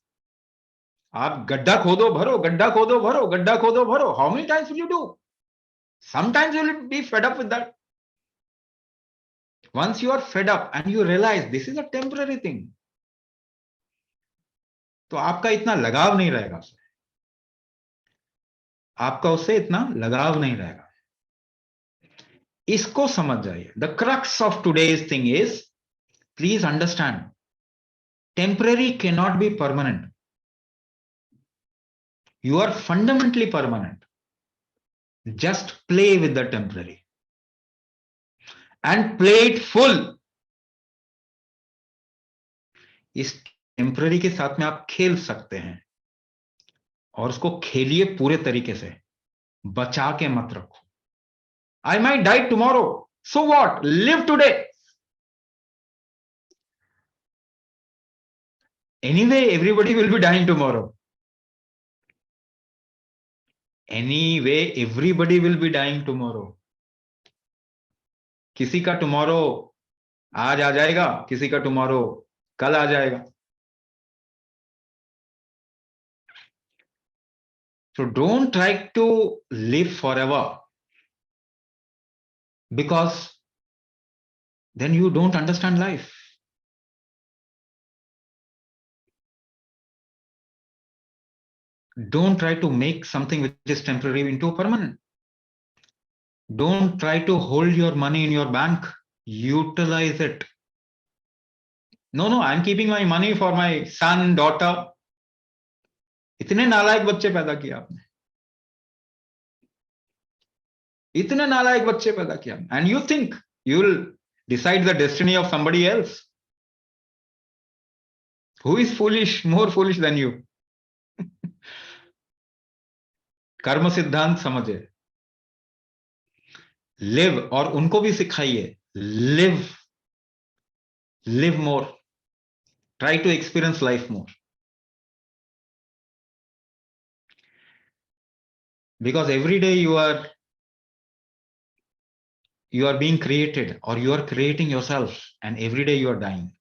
आप गड्ढा खोदो भरो, गड्ढा खोदो भरो, गड्ढा खोदो भरो. How many times will you do? Sometimes you will be fed up with that. Once you are fed up and you realize this is a temporary thing, तो आपका इतना लगाव नहीं रहेगा उससे. आपका उससे इतना लगाव नहीं रहेगा. इसको समझ जाइए. The crux of today's thing is, please understand, temporary can not be permanent. You are fundamentally permanent. Just play with the temporary and play it full. इस टेम्पररी के साथ में आप खेल सकते हैं, और उसको खेलिए पूरे तरीके से. बचा के मत रखो. I might die tomorrow, so what, live today. Anyway everybody will be dying tomorrow. Anyway everybody will be dying tomorrow. किसी का टुमारो आज आ जाएगा, किसी का टुमारो कल आ जाएगा. So don't try to live forever, because then you don't understand life. Don't try to make something which is temporary into permanent. Don't try to hold your money in your bank. Utilize it. No, I'm keeping my money for my son, daughter. इतने नालायक बच्चे पैदा किए आपने. इतने नालायक बच्चे पैदा किया. And you think you will decide the destiny of somebody else? Who is foolish, more foolish than you? कर्म सिद्धांत समझे. लिव, और उनको भी सिखाइए. Live, live more. Try to experience life more. Because every day you are being created, or you are creating yourself, and every day you are dying.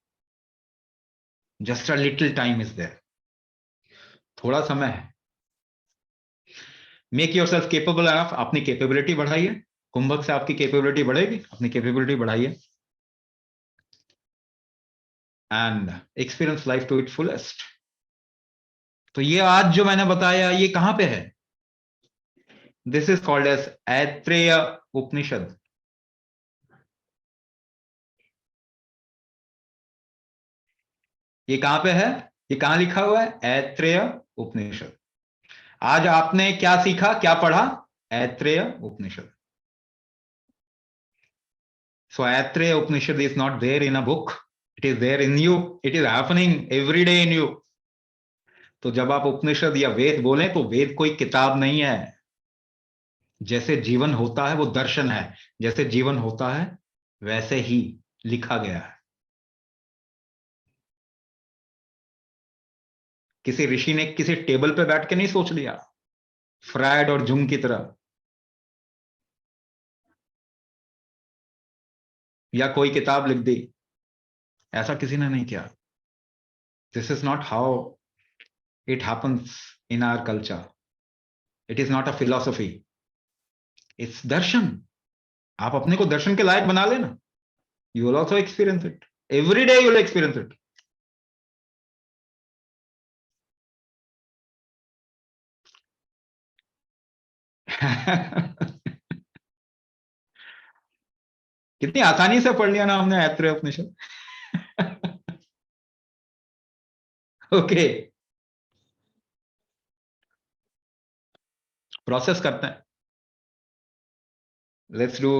Just a little time is there. थोड़ा समय है. Make yourself capable enough. अपनी capability बढ़ाइए. कुंभक से आपकी capability बढ़ेगी. अपनी capability बढ़ाइए. And experience life to its fullest. तो ये आज जो मैंने बताया, ये कहां पे है? This is called as Aitareya उपनिषद. ये कहां पे है? ये कहां लिखा हुआ है? ऐत्रेय उपनिषद. आज आपने क्या सीखा, क्या पढ़ा? ऐत्रेय उपनिषद. So Aitareya Upanishad is not there in a book. It is there in you. It is happening every day in you. तो जब आप उपनिषद या वेद बोलें, तो वेद कोई किताब नहीं है. जैसे जीवन होता है वो दर्शन है. जैसे जीवन होता है वैसे ही लिखा गया है. किसी ऋषि ने किसी टेबल पे बैठ के नहीं सोच लिया फ्रायड और जुंग की तरह, या कोई किताब लिख दी, ऐसा किसी ने नहीं किया. This is not how it happens in our culture. It is not a philosophy, it's दर्शन. आप अपने को दर्शन के लायक बना लेना. You will also experience it. Every day you will experience it. कितनी आसानी से पढ़ लिया ना हमने ऐत्रेय उपनिषद. ओके, प्रोसेस करते हैं. Let's do